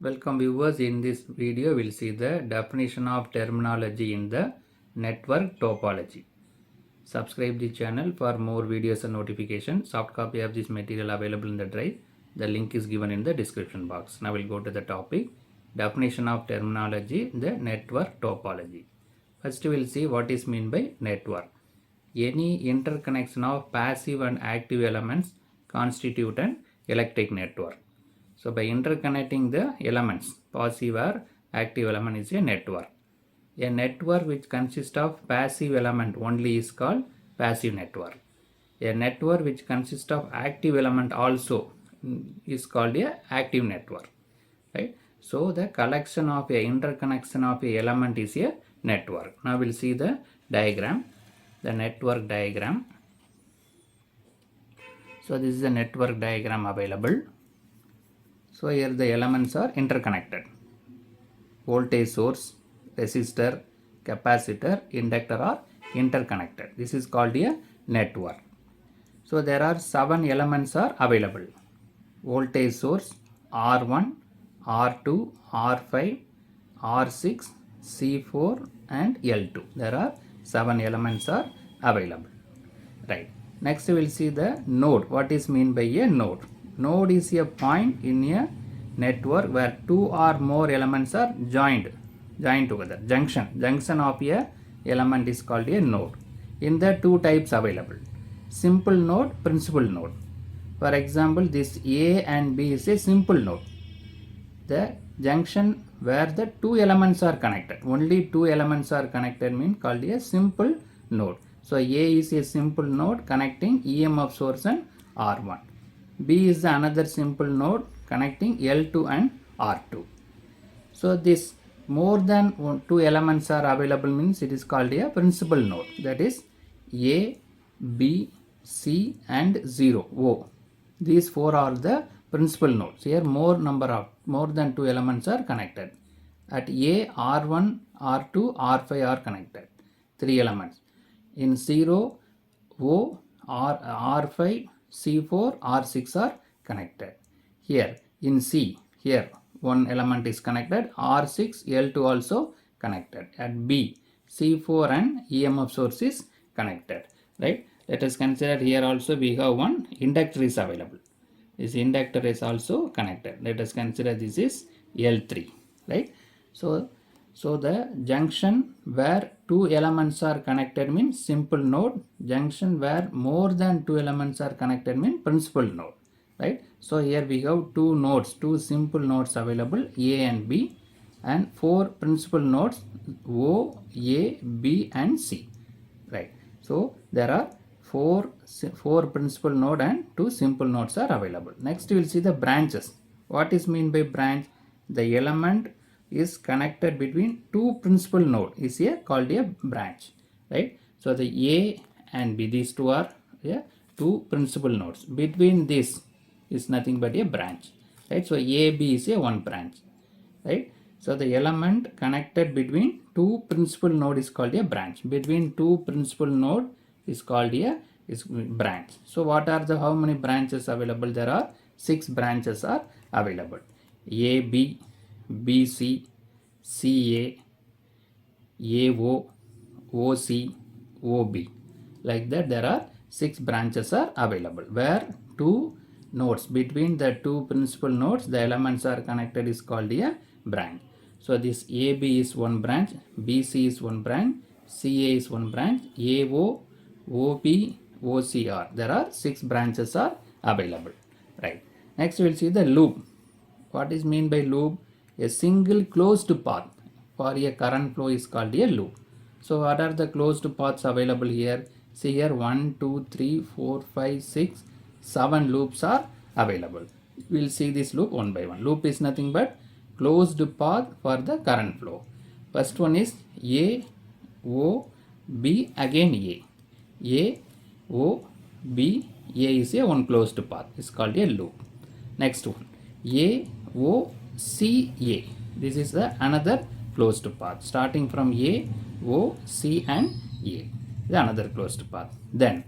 Welcome viewers. In this video we'll see the definition of terminology in the network topology. Subscribe the channel for more videos and notifications. Soft copy of this material available in the drive. The link is given in the description box. Now we'll go to the topic. Definition of terminology in the network topology. First we'll see what is meant by network. Any interconnection of passive and active elements constitute an electric network. So by interconnecting the elements, passive or active element is a network. A network which consists of passive element only is called passive network. A network which consists of active element also is called a active network. Right? So the collection of a interconnection of a element is a network. Now we'll see the diagram, the network diagram. So this is the network diagram available. So here the elements are interconnected. Voltage source, resistor, capacitor, inductor are interconnected. This is called a network. So there are 7 elements are available. Voltage source R1, R2, R5, R6, C4 and L2. There are 7 elements are available. Right. Next we will see the node. What is meant by a node? Node is a point in a network where 2 or more elements are joined together. Junction of a element is called a node. In the 2 types available. Simple node, principal node. For example, this A and B is a simple node. The junction where the 2 elements are connected. Only 2 elements are connected means called a simple node. So A is a simple node connecting EMF source and R1. B is another simple node connecting L2 and R2. So this more than 2 elements are available means it is called a principal node. That is A, B, C and 0, O. These 4 are the principal nodes. Here more than 2 elements are connected. At A, R1, R2, R5 are connected. 3 elements. In 0, O, R5, C4, R6 are connected. Here in C, here one element is connected, R6, L2 also connected. At B, C4 and EMF source is connected. Right? Let us consider here also we have one inductor is available. This inductor is also connected. Let us consider this is L3. Right? So the junction where 2 elements are connected means simple node. Junction where more than 2 elements are connected means principal node. Right? So here we have 2 nodes, 2 simple nodes available, A and B, and 4 principal nodes, O, A, B and C. Right? So there are 4 principal node and 2 simple nodes are available. Next we will see the branches. What is mean by branch? The element is connected between 2 principal node is here called a branch. Right? So the A and B, these 2 are 2 principal nodes. Between this is nothing but a branch. Right? So A, B is a one branch. Right? So the element connected between 2 principal node is called a branch. Between 2 principal node is called a branch. So what are the how many branches available? There are 6 branches are available. A, B, BC, CA, AO, OC, OB. Like that there are 6 branches are available where 2 nodes between the 2 principal nodes the elements are connected is called a branch. So this AB is one branch, BC is one branch, CA is one branch, AO, OB, OCR. There are 6 branches are available. Right. Next we will see the loop. What is mean by loop? A single closed path for a current flow is called a loop. So what are the closed paths available here? See here 1, 2, 3, 4, 5, 6, 7 loops are available. We will see this loop one by one. Loop is nothing but closed path for the current flow. First one is A, O, B, again A. A, O, B, A is a one closed path. It's called a loop. Next one A, O, C, A. This is the another closed path. Starting from A, O, C and A. The another closed path. Then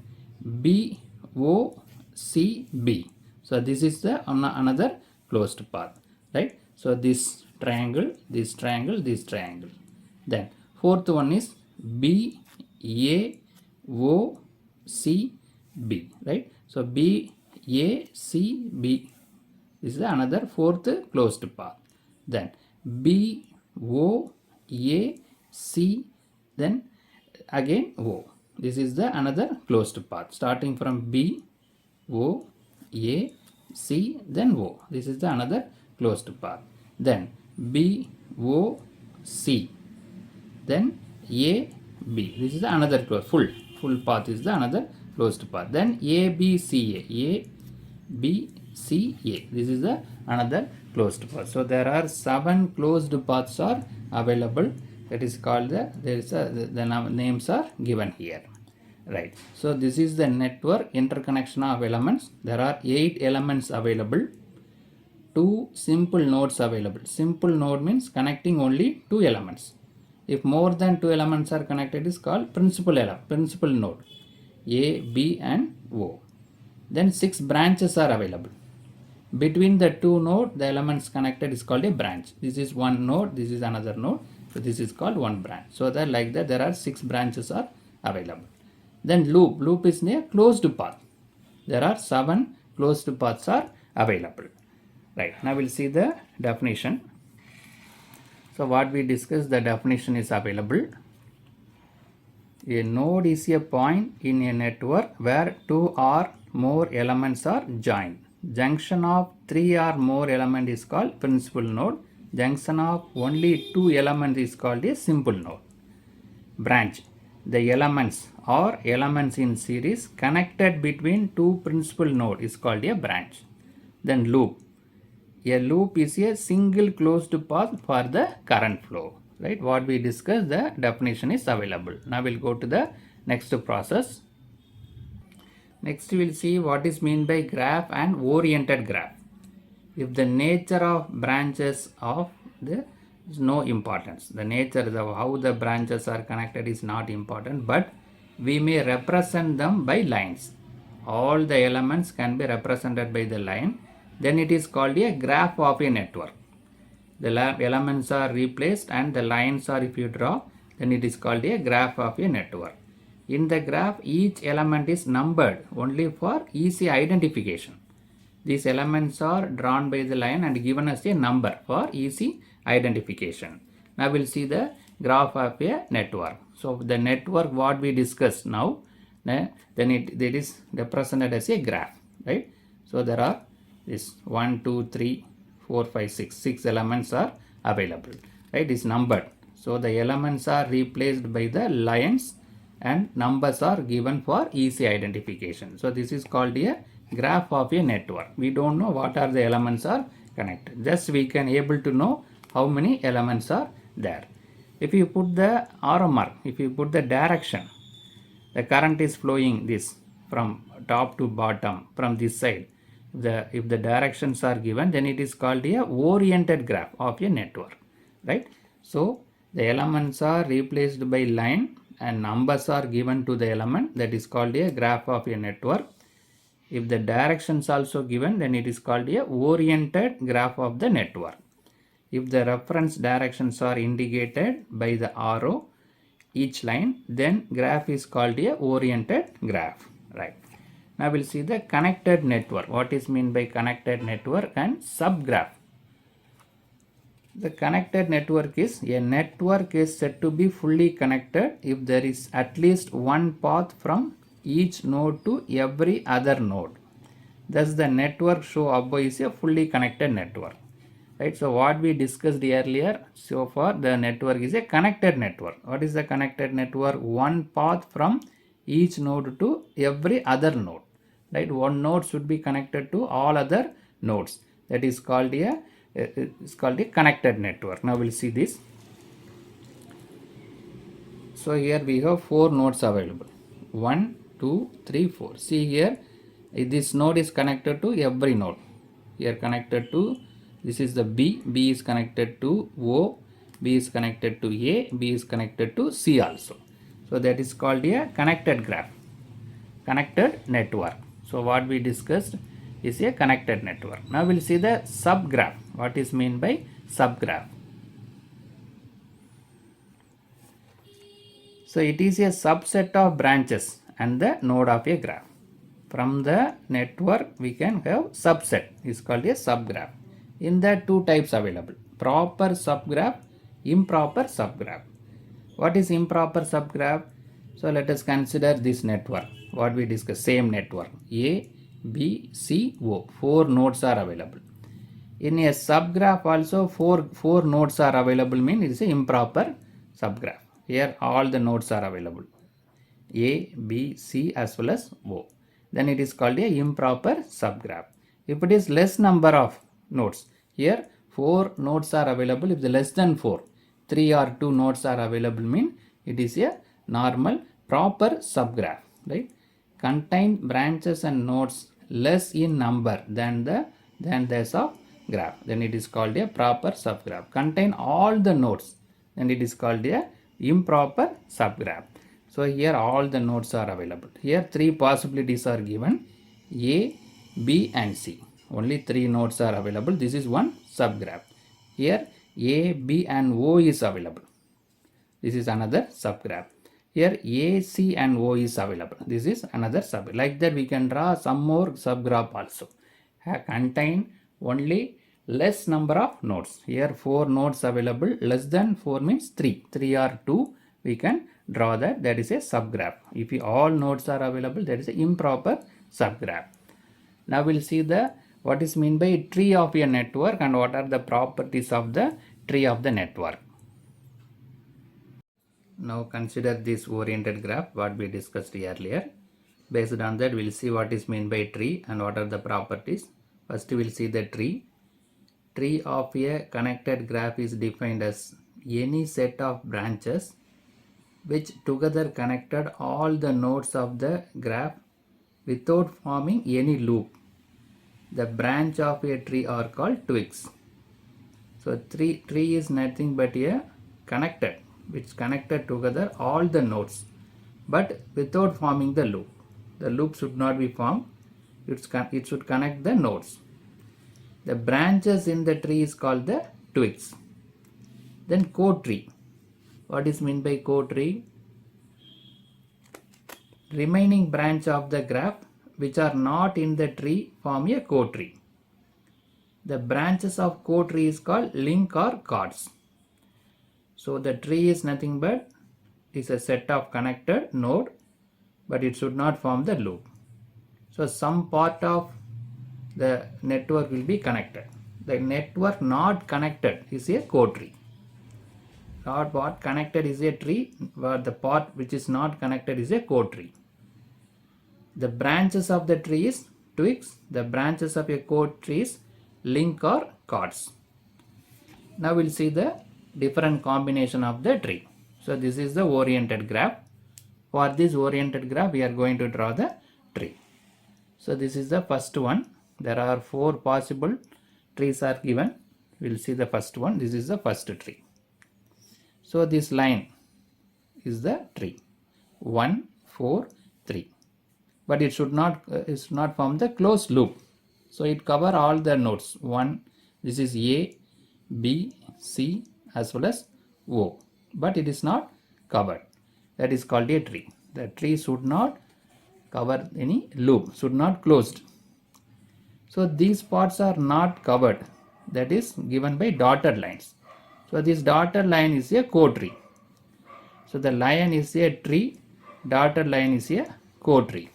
B, O, C, B. So this is the another closed path. Right? So this triangle, this triangle, this triangle. Then fourth one is B, A, O, C, B, right? So B, A, C, B. This is another fourth closed path. Then B, O, A, C, then again O. This is the another closed path starting from B, O, A, C, then O. This is the another closed path. Then B, O, C, then A, B. This is the another full path is the another closed path. Then A, B, C, A, B, C, A. This is the another closed path. So there are 7 closed paths are available. That is called the names are given here. Right. So this is the network interconnection of elements. There are 8 elements available. 2 simple nodes available. Simple node means connecting only 2 elements. If more than 2 elements are connected, is called principal node. A, B and O. Then 6 branches are available. Between the 2 nodes, the elements connected is called a branch. This is one node, this is another node. So this is called one branch. So that like that there are 6 branches are available. Then loop is a closed path. There are 7 closed paths are available. Right. Now we'll see the definition. So what we discussed, the definition is available. A node is a point in a network where 2 or more elements are joined. Junction of 3 or more elements is called principal node. Junction of only 2 elements is called a simple node. Branch. The elements or elements in series connected between 2 principal nodes is called a branch. Then loop. A loop is a single closed path for the current flow. Right? What we discussed, the definition is available. Now we'll go to the next process. Next we will see what is meant by graph and oriented graph. If the nature of branches of the is no importance. The nature of how the branches are connected is not important, but we may represent them by lines. All the elements can be represented by the line. Then it is called a graph of a network. The elements are replaced and the lines are if you draw, then it is called a graph of a network. In the graph, each element is numbered only for easy identification. These elements are drawn by the line and given as a number for easy identification. Now we'll see the graph of a network. So the network what we discussed now, then it is represented as a graph, right? So there are this 1, 2, 3, 4, 5, 6 elements are available, right? It's numbered. So the elements are replaced by the lines and numbers are given for easy identification. So this is called a graph of a network. We don't know what are the elements are connected. Just we can able to know how many elements are there. If you put the arrow mark, if you put the direction, the current is flowing this from top to bottom from this side. If the directions are given, then it is called a oriented graph of a network, right? So the elements are replaced by line and numbers are given to the element, that is called a graph of a network. If the directions also given, then it is called a oriented graph of the network. If the reference directions are indicated by the arrow each line, then graph is called a oriented graph, right? Now we'll see the connected network. What is meant by connected network and subgraph. The connected network is a network is said to be fully connected if there is at least one path from each node to every other node. Thus the network shown above is a fully connected network. Right? So what we discussed earlier, so far the network is a connected network. What is the connected network? One path from each node to every other node. Right? One node should be connected to all other nodes. That is called a connected network. Now we'll see this. So here we have 4 nodes available. 1, 2, 3, 4. See here, this node is connected to every node. Here connected to, this is the B is connected to O, B is connected to A, B is connected to C also. So that is called a connected graph, connected network. So what we discussed, is a connected network. Now we'll see the subgraph. What is meant by subgraph? So it is a subset of branches and the node of a graph. From the network we can have subset, is called a subgraph. In that two types available, proper subgraph, improper subgraph. What is improper subgraph? So let us consider this network, what we discussed, same network, A, B, C, O, 4 nodes are available. In a subgraph also four nodes are available, means it is a improper subgraph. Here all the nodes are available, A, B, C as well as O. Then it is called a improper subgraph. If it is less number of nodes, here 4 nodes are available. If the less than 4, 3 or 2 nodes are available, mean it is a normal proper subgraph, right? Contain branches and nodes less in number than this of graph, then it is called a proper subgraph. Contain all the nodes, then it is called a improper subgraph. So here all the nodes are available. Here 3 possibilities are given, A, B and C. Only 3 nodes are available. This is one subgraph. Here A, B and O is available. This is another subgraph. Here A, C and O is available. This is another subgraph. Like that we can draw some more subgraph also. Contain only less number of nodes. Here 4 nodes available. Less than 4 means 3. 3 or 2 we can draw that. That is a subgraph. If all nodes are available, that is an improper subgraph. Now we'll see the what is meant by tree of a network and what are the properties of the tree of the network. Now consider this oriented graph what we discussed earlier. Based on that we'll see what is meant by tree and what are the properties. First we'll see the tree. Tree of a connected graph is defined as any set of branches which together connected all the nodes of the graph without forming any loop. The branch of a tree are called twigs. So tree is nothing but a connected, which connected together all the nodes but without forming the loop. The loop should not be formed, it should connect the nodes. The branches in the tree is called the twigs. Then co-tree. What is meant by co-tree? Remaining branch of the graph which are not in the tree form a co-tree. The branches of co-tree is called link or chords. So the tree is nothing but is a set of connected node, but it should not form the loop. So some part of the network will be connected. The network not connected is a co-tree. Not what connected is a tree, but the part which is not connected is a co-tree. The branches of the tree is twigs. The branches of a co-tree is link or chords. Now we'll see the different combination of the tree. So this is the oriented graph. For this oriented graph we are going to draw the tree. So this is the first one. There are 4 possible trees are given. We'll see the first one. This is the first tree. So this line is the tree. 1, 4, 3. But it should not form the closed loop. So it cover all the nodes. 1, this is A, B, C as well as O. But it is not covered. That is called a tree. The tree should not cover any loop, should not closed. So these parts are not covered. That is given by dotted lines. So this dotted line is a co-tree. So the line is a tree, dotted line is a co-tree.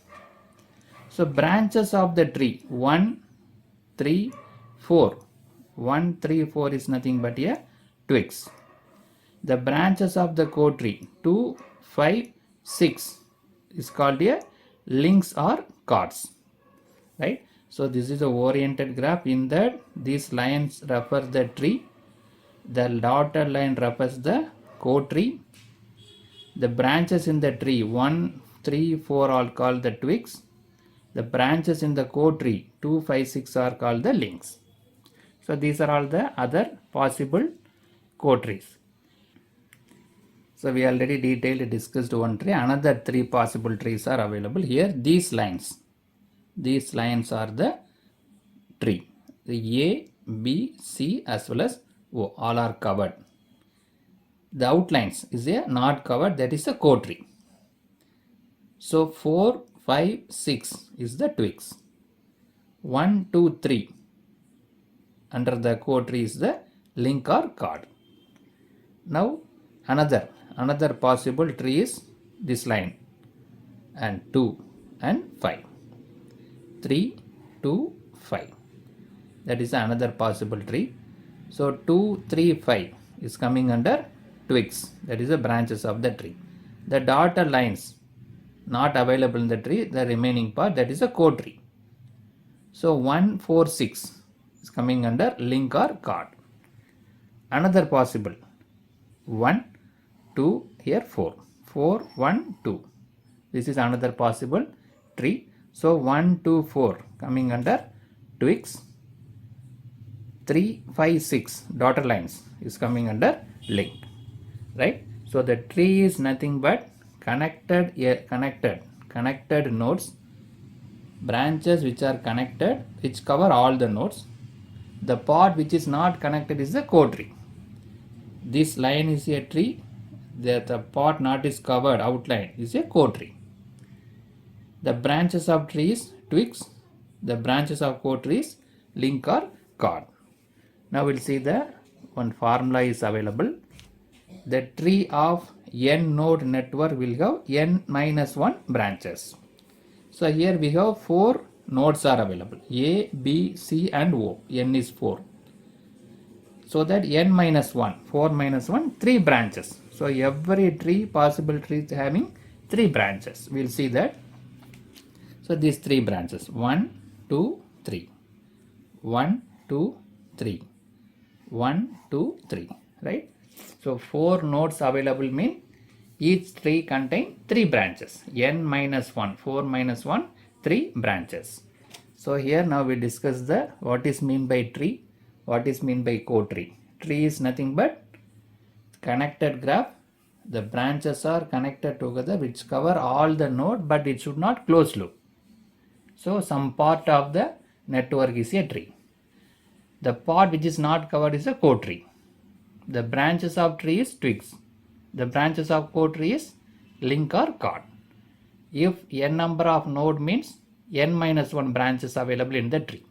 So branches of the tree 1, 3, 4. 1, 3, 4 is nothing but a twigs. The branches of the co-tree 2, 5, 6 is called a links or chords. Right? So this is a oriented graph. In that these lines refer the tree. The dotted line refers the co-tree. The branches in the tree 1, 3, 4 are called the twigs. The branches in the co-tree 2, 5, 6 are called the links. So these are all the other possible co-trees. So we already detailed discussed one tree. Another 3 possible trees are available here. These lines are the tree. The A, B, C as well as O all are covered. The outlines is a not covered, that is a core tree. So 4, 5, 6 is the twigs. 1, 2, 3 under the core tree is the link or chord. Now another possible tree is this line, and 2 and 5. 3, 2, 5. That is another possible tree. So 2, 3, 5 is coming under twigs, that is the branches of the tree. The dotted lines not available in the tree, the remaining part, that is a core tree. So 1, 4, 6 is coming under link or chord. Another possible 1, 2, here 4. 4, 1, 2. This is another possible tree. So 1, 2, 4 coming under twigs. 3, 5, 6 dotted lines is coming under link. Right? So the tree is nothing but connected nodes, branches which are connected, which cover all the nodes. The part which is not connected is the core tree. This line is a tree, the part not is covered, outline is a core tree. The branches of trees, twigs, the branches of core trees, link or chord. Now we'll see the one formula is available. The tree of n node network will have n minus 1 branches. So here we have 4 nodes are available, A, B, C and O. N is 4. So that n minus 1, 4 minus 1, 3 branches. So every tree, possible tree is having 3 branches. We'll see that. So these 3 branches, 1, 2, 3. 1, 2, 3. 1, 2, 3. Right? So 4 nodes available mean each tree contain 3 branches. N minus 1, 4 minus 1, 3 branches. So here now we discuss the what is mean by tree, what is mean by core tree. Tree is nothing but connected graph. The branches are connected together which cover all the node, but it should not close loop. So some part of the network is a tree. The part which is not covered is a core tree. The branches of tree is twigs. The branches of core tree is link or chord. If n number of node means n minus 1 branches available in the tree.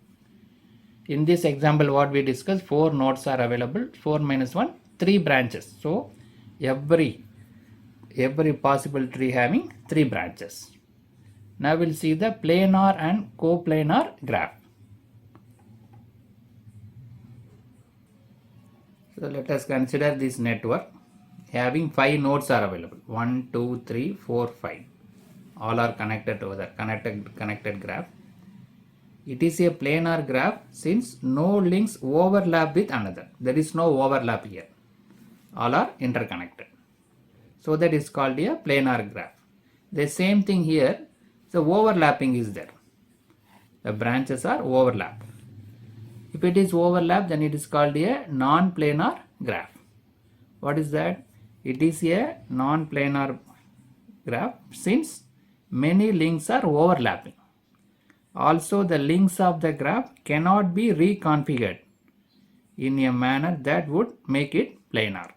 In this example what we discussed, 4 nodes are available, 4 minus 1, 3 branches. So every possible tree having 3 branches. Now we'll see the planar and coplanar graph. So let us consider this network having 5 nodes are available. 1, 2, 3, 4, 5. All are connected together, connected graph. It is a planar graph since no links overlap with another. There is no overlap here. All are interconnected. So that is called a planar graph. The same thing here, the overlapping is there. The branches are overlapped. If it is overlap, then it is called a non-planar graph. What is that? It is a non-planar graph since many links are overlapping. Also, the links of the graph cannot be reconfigured in a manner that would make it planar.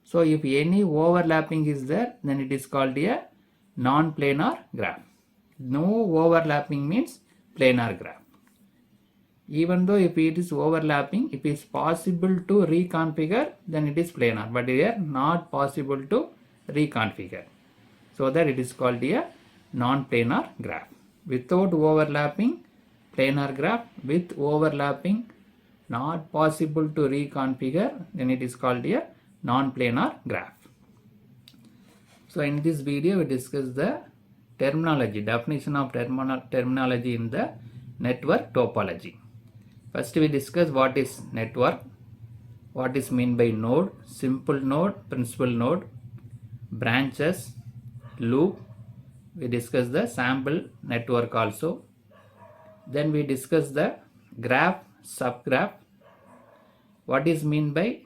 So, if any overlapping is there, then it is called a non-planar graph. No overlapping means planar graph. Even though if it is overlapping, if it is possible to reconfigure, then it is planar. But here not possible to reconfigure. So that it is called a non-planar graph. Without overlapping, planar graph. With overlapping, not possible to reconfigure, then it is called a non-planar graph. So in this video we discuss the terminology, definition of terminology in the network topology. First we discuss what is network, what is meant by node, simple node, principal node, branches, loop. We discuss the sample network also. Then we discuss the graph, subgraph. What is meant by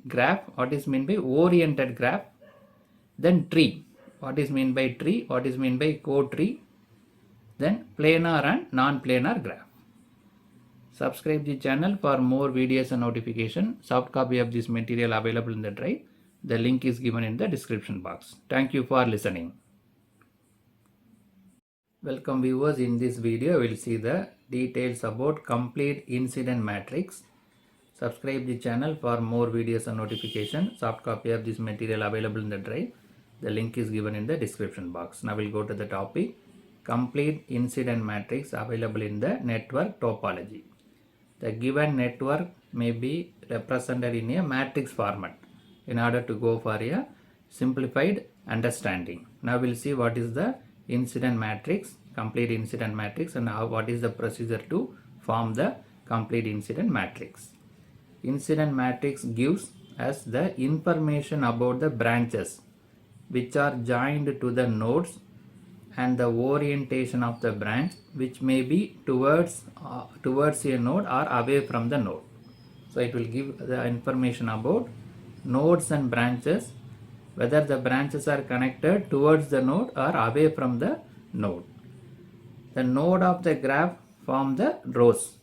graph, what is meant by oriented graph. Then tree, what is meant by tree, what is meant by core tree. Then planar and non-planar graph. Subscribe the channel for more videos and notification. Soft copy of this material available in the drive. The link is given in the description box. Thank you for listening. Welcome viewers. In this video, we will see the details about complete incident matrix. Subscribe the channel for more videos and notification. Soft copy of this material available in the drive. The link is given in the description box. Now we'll go to the topic. Complete incident matrix available in the network topology. The given network may be represented in a matrix format in order to go for a simplified understanding. Now we'll see what is the incident matrix, complete incident matrix, and what is the procedure to form the complete incident matrix. Incident matrix gives us the information about the branches which are joined to the nodes and the orientation of the branch which may be towards a node or away from the node. So it will give the information about nodes and branches, whether the branches are connected towards the node or away from the node. The node of the graph form the rows,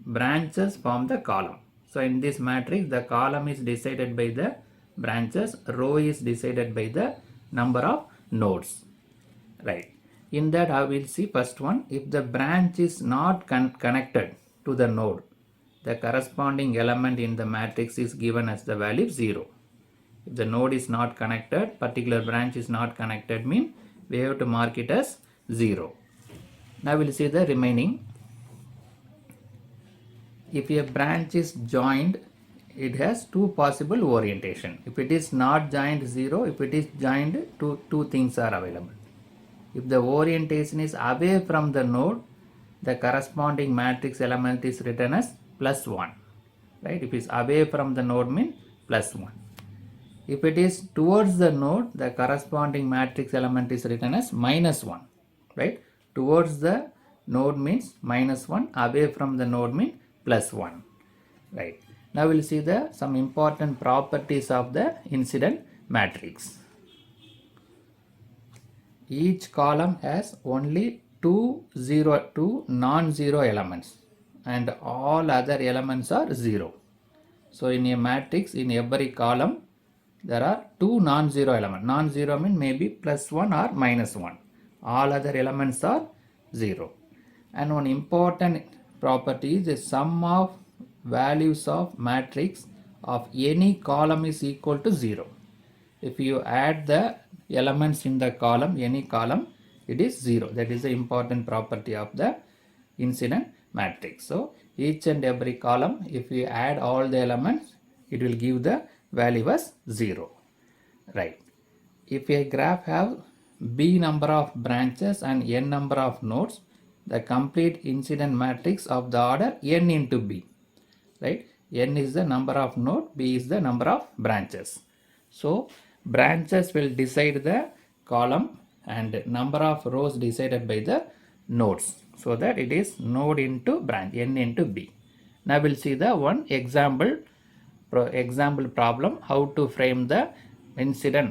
branches form the column. So in this matrix, the column is decided by the branches, row is decided by the number of nodes. Right. In that, I will see first one, if the branch is not connected to the node, the corresponding element in the matrix is given as the value 0. If the node is not connected, particular branch is not connected, mean we have to mark it as 0. Now we will see the remaining. If a branch is joined, it has two possible orientation. If it is not joined, 0. If it is joined, two things are available. If the orientation is away from the node, the corresponding matrix element is written as +1. Right? If it is away from the node, means +1. If it is towards the node, the corresponding matrix element is written as -1. Right? Towards the node means -1, away from the node means +1. Right? Now we will see some important properties of the incident matrix. Each column has only two non-zero elements and all other elements are 0. So in a matrix, in every column, there are two non-zero elements. Non-zero means maybe +1 or -1. All other elements are 0. And one important property is the sum of values of matrix of any column is equal to 0. If you add the elements in the column, any column, it is 0. That is the important property of the incident matrix. So each and every column, if you add all the elements, it will give the value as 0. Right. If a graph have b number of branches and n number of nodes, the complete incident matrix of the order n into b. Right. N is the number of node, b is the number of branches. So branches will decide the column and number of rows decided by the nodes. So that it is node into branch, n into b. Now we'll see the one example problem how to frame the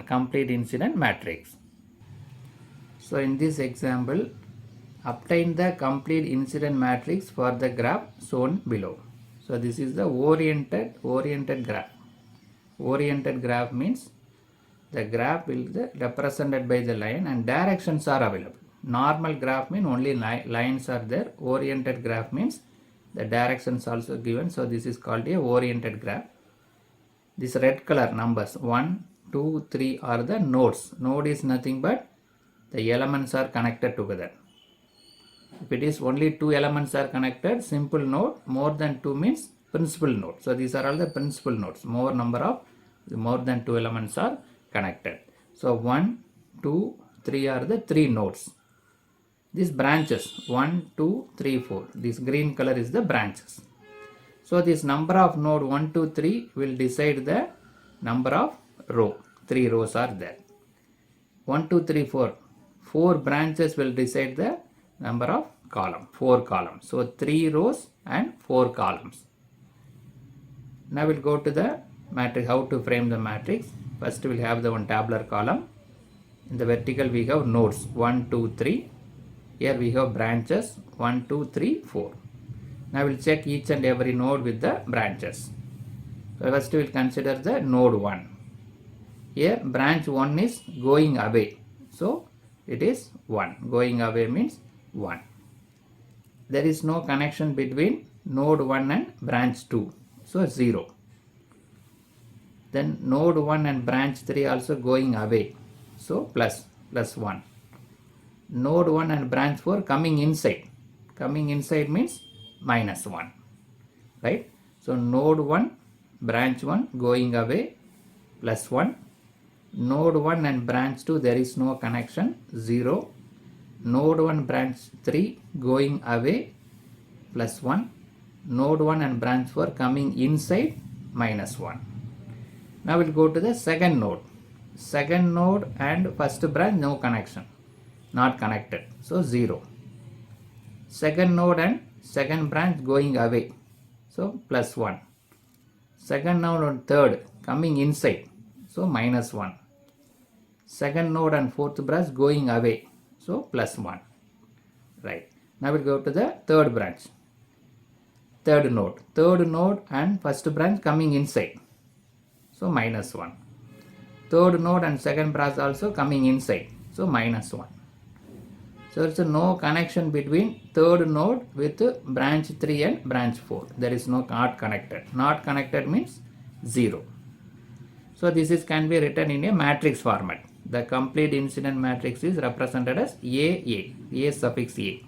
complete incident matrix. So in this example, obtain the complete incident matrix for the graph shown below. So this is the oriented graph. Oriented graph means the graph will be represented by the line and directions are available. Normal graph means only lines are there. Oriented graph means the directions also given. So this is called a oriented graph. This red color numbers 1, 2, 3 are the nodes. Node is nothing but the elements are connected together. If it is only two elements are connected, simple node. More than 2 means principal node. So these are all the principal nodes. More than 2 elements are connected. So 1, 2, 3 are the 3 nodes. These branches 1, 2, 3, 4. This green color is the branches. So this number of node 1, 2, 3 will decide the number of row. 3 rows are there. 1, 2, 3, 4. 4 branches will decide the number of column. 4 columns. So 3 rows and 4 columns. Now we'll go to the matrix, how to frame the matrix. First we'll have the one tabular column. In the vertical we have nodes 1, 2, 3. Here we have branches 1, 2, 3, 4. Now we'll check each and every node with the branches. So first we will consider the node 1. Here branch 1 is going away. So it is 1. Going away means 1. There is no connection between node 1 and branch 2. So 0. Then node 1 and branch 3 also going away. So plus 1. Node 1 and branch 4 coming inside. Coming inside means minus 1. Right? So node 1, branch 1 going away plus 1. Node 1 and branch 2 there is no connection 0. Node 1 branch 3 going away plus 1. Node 1 and branch 4 coming inside minus 1. Now we'll go to the second node. Second node and first branch no connection. Not connected. So 0. Second node and second branch going away. So plus 1. Second node and third coming inside. So minus 1. Second node and fourth branch going away. So plus 1. Right. Now we'll go to the third branch. Third node. Third node and first branch coming inside. So minus 1. Third node and second branch also coming inside. So minus 1. So it's no connection between third node with branch 3 and branch 4. There is no not connected. Not connected means 0. So this can be written in a matrix format. The complete incident matrix is represented as A suffix A.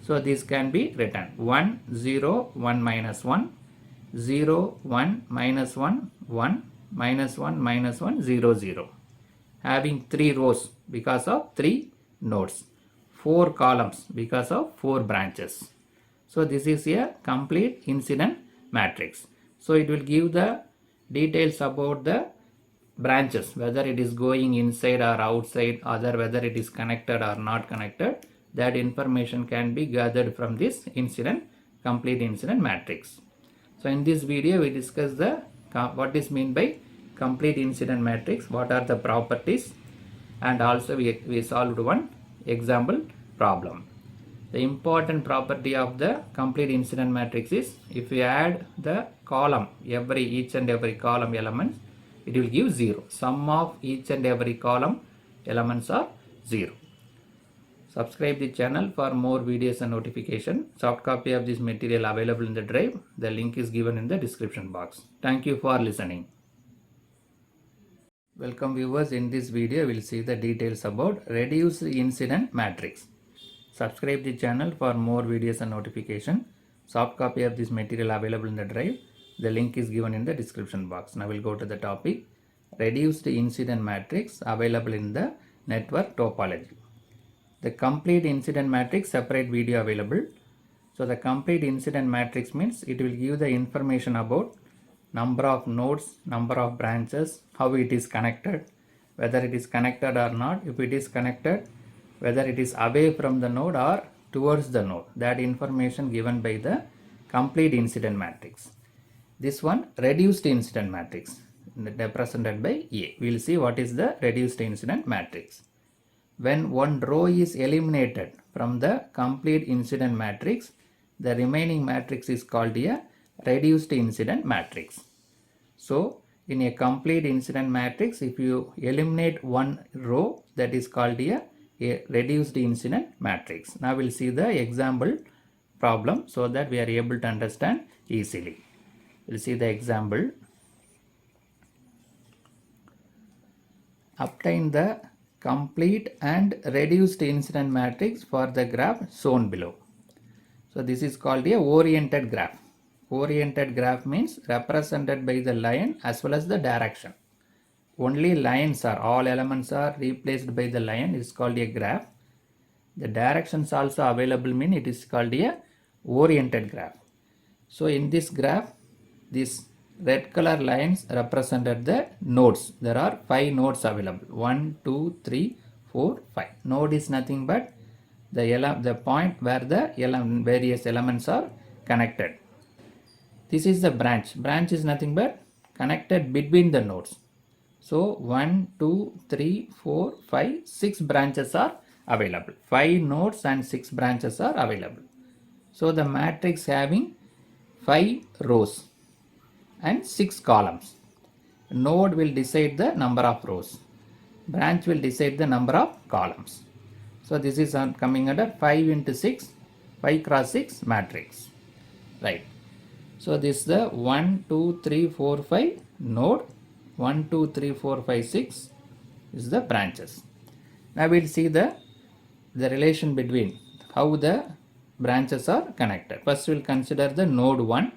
So this can be written 1, 0, 1 minus 1, 0, 1, minus 1, 1, minus 1, minus 1, 0, 0. Having 3 rows because of 3 nodes. 4 columns because of 4 branches. So this is a complete incident matrix. So it will give the details about the branches, whether it is going inside or outside, or whether it is connected or not connected. That information can be gathered from this complete incident matrix. So in this video we discuss what is meant by complete incident matrix, what are the properties, and also we solved one example problem. The important property of the complete incident matrix is if we add the column, each and every column elements, it will give 0. Sum of each and every column elements are 0. Subscribe the channel for more videos and notification. Soft copy of this material available in the drive. The link is given in the description box. Thank you for listening. Welcome viewers. In this video we will see the details about reduced incident matrix. Subscribe the channel for more videos and notification. Soft copy of this material available in the drive. The link is given in the description box. Now we'll go to the topic. Reduced incident matrix available in the network topology. The complete incident matrix separate video available. So the complete incident matrix means it will give the information about number of nodes, number of branches, how it is connected, whether it is connected or not. If it is connected, whether it is away from the node or towards the node. That information given by the complete incident matrix. This one reduced incident matrix represented by A. We will see what is the reduced incident matrix. When one row is eliminated from the complete incident matrix, the remaining matrix is called a reduced incident matrix. So in a complete incident matrix, if you eliminate one row, that is called a reduced incident matrix. Now we'll see the example problem so that we are able to understand easily. We'll see the example. Obtain the complete and reduced incident matrix for the graph shown below. So this is called a oriented graph. Oriented graph means represented by the line as well as the direction. Only lines are, all elements are replaced by the line, is called a graph. The directions also available mean it is called a oriented graph. So in this graph, this red color lines represented the nodes. There are 5 nodes available. 1, 2, 3, 4, 5. Node is nothing but the point where the various elements are connected. This is the branch. Branch is nothing but connected between the nodes. So 1, 2, 3, 4, 5, 6 branches are available. 5 nodes and 6 branches are available. So the matrix having 5 rows and 6 columns. Node will decide the number of rows. Branch will decide the number of columns. So this is coming under 5 into 6, 5 cross 6 matrix. Right. So this is the 1, 2, 3, 4, 5 node. 1, 2, 3, 4, 5, 6 is the branches. Now we'll see the relation between how the branches are connected. First we'll consider the node 1.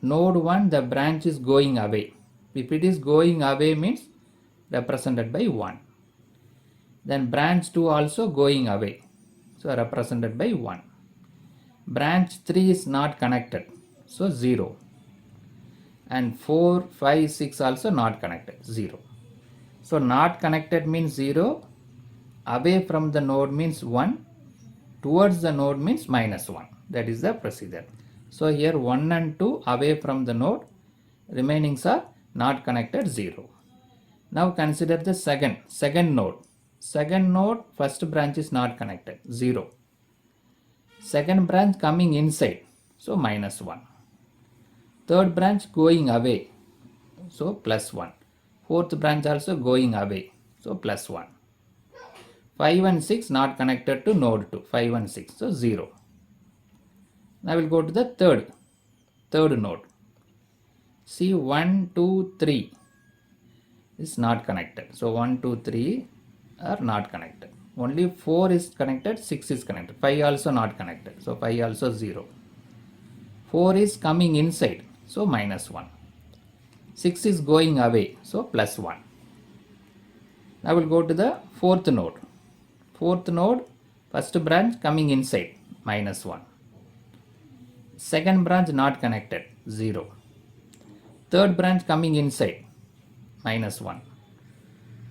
Node 1, the branch is going away. If it is going away means represented by 1. Then branch 2 also going away. So represented by 1. Branch 3 is not connected. So 0. And 4, 5, 6 also not connected. 0. So not connected means 0. Away from the node means 1. Towards the node means minus 1. That is the procedure. So here 1 and 2 away from the node. Remainings are not connected, 0. Now consider the second node. Second node, first branch is not connected, 0. Second branch coming inside, so minus 1. Third branch going away, so plus 1. Fourth branch also going away, so plus 1. 5 and 6 not connected to node 2, 5 and 6, so 0. Now we'll go to the third node. See 1, 2, 3 is not connected. So 1, 2, 3 are not connected. Only 4 is connected, 6 is connected. 5 also not connected. So 5 also 0. 4 is coming inside. So minus 1. 6 is going away. So plus 1. Now we'll go to the fourth node. Fourth node, first branch coming inside. Minus 1. Second branch not connected. 0. Third branch coming inside. Minus 1.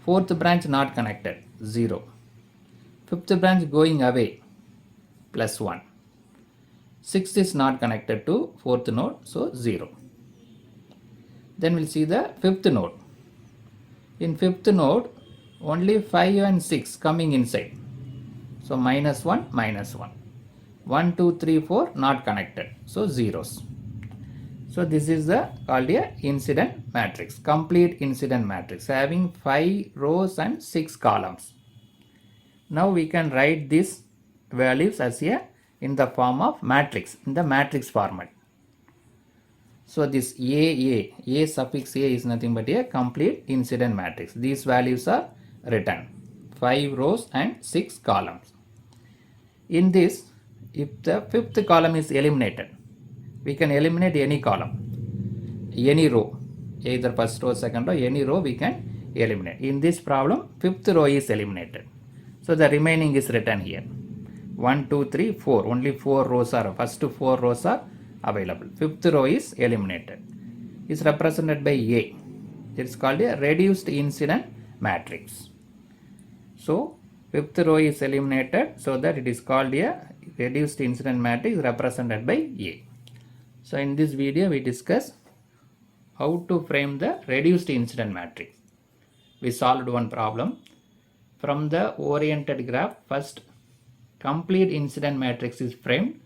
Fourth branch not connected. 0. Fifth branch going away. Plus 1. Sixth is not connected to fourth node. So 0. Then we'll see the fifth node. In fifth node, only 5 and 6 coming inside. So minus 1, minus 1. 1, 2, 3, 4 not connected. So zeros. So this is the called a incident matrix, complete incident matrix having 5 rows and 6 columns. Now we can write these values as in the form of matrix, in the matrix format. So this A suffix A is nothing but a complete incident matrix. These values are written, 5 rows and 6 columns. In this, if the fifth column is eliminated, we can eliminate any column, any row, either first row, second row, any row we can eliminate. In this problem, fifth row is eliminated. So the remaining is written here. 1, 2, 3, 4. Only 4 rows are, first 4 rows are available. Fifth row is eliminated. Is represented by A. It is called a reduced incident matrix. So fifth row is eliminated, so that it is called a reduced incident matrix represented by A. So in this video we discuss how to frame the reduced incident matrix. We solved one problem. From the oriented graph, first complete incident matrix is framed.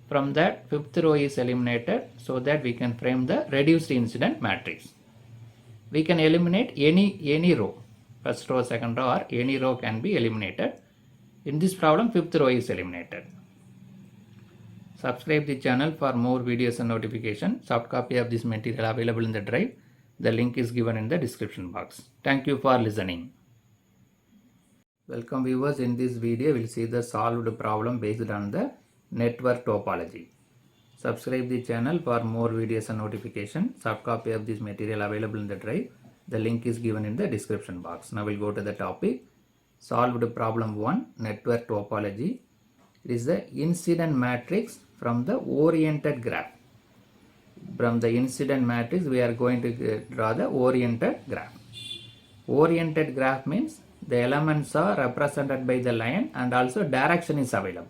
From that, fifth row is eliminated, so that we can frame the reduced incident matrix. We can eliminate any row, first row, second row, or any row can be eliminated. In this problem, fifth row is eliminated. Subscribe the channel for more videos and notifications. Soft copy of this material available in the drive. The link is given in the description box. Thank you for listening. Welcome viewers. In this video, we will see the solved problem based on the network topology. Subscribe the channel for more videos and notifications. Soft copy of this material available in the drive. The link is given in the description box. Now we'll go to the topic. Solved problem 1, network topology. It is the incident matrix from the oriented graph. From the incident matrix, we are going to draw the oriented graph. Oriented graph means the elements are represented by the line and also direction is available.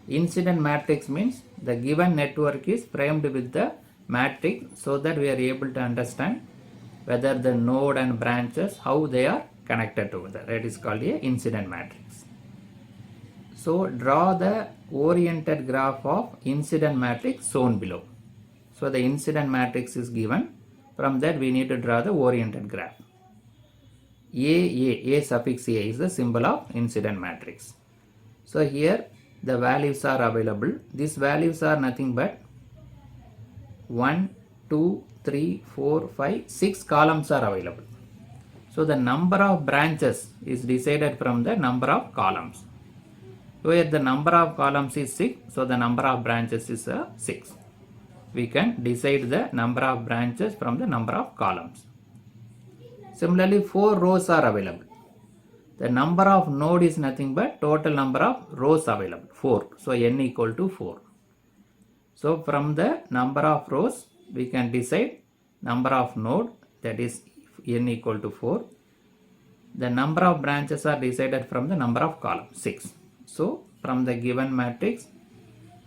Incident matrix means the given network is framed with the matrix, so that we are able to understand whether the node and branches, how they are connected together. That is called a incident matrix. So draw the oriented graph of incident matrix shown below. So the incident matrix is given. From that we need to draw the oriented graph. A suffix A is the symbol of incident matrix. So here the values are available. These values are nothing but 1, 2, 3, 4, 5, 6 columns are available. So the number of branches is decided from the number of columns. Where the number of columns is 6, so the number of branches is 6. We can decide the number of branches from the number of columns. Similarly, 4 rows are available. The number of node is nothing but total number of rows available, 4. So n equal to 4. So from the number of rows, we can decide number of node, that is n equal to 4. The number of branches are decided from the number of columns, 6. So from the given matrix,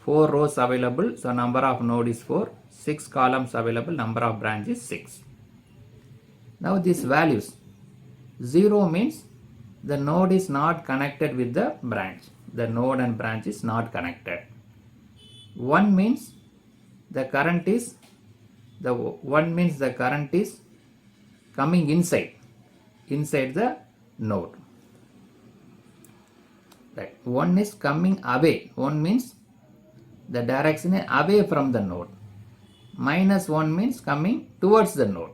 4 rows available, so number of node is 4. 6 columns available, number of branches is 6. Now these values, 0 means the node is not connected with the branch. The node and branch is not connected. 1 means the current is coming inside the node. Right. 1 is coming away. 1 means the direction is away from the node. -1 means coming towards the node.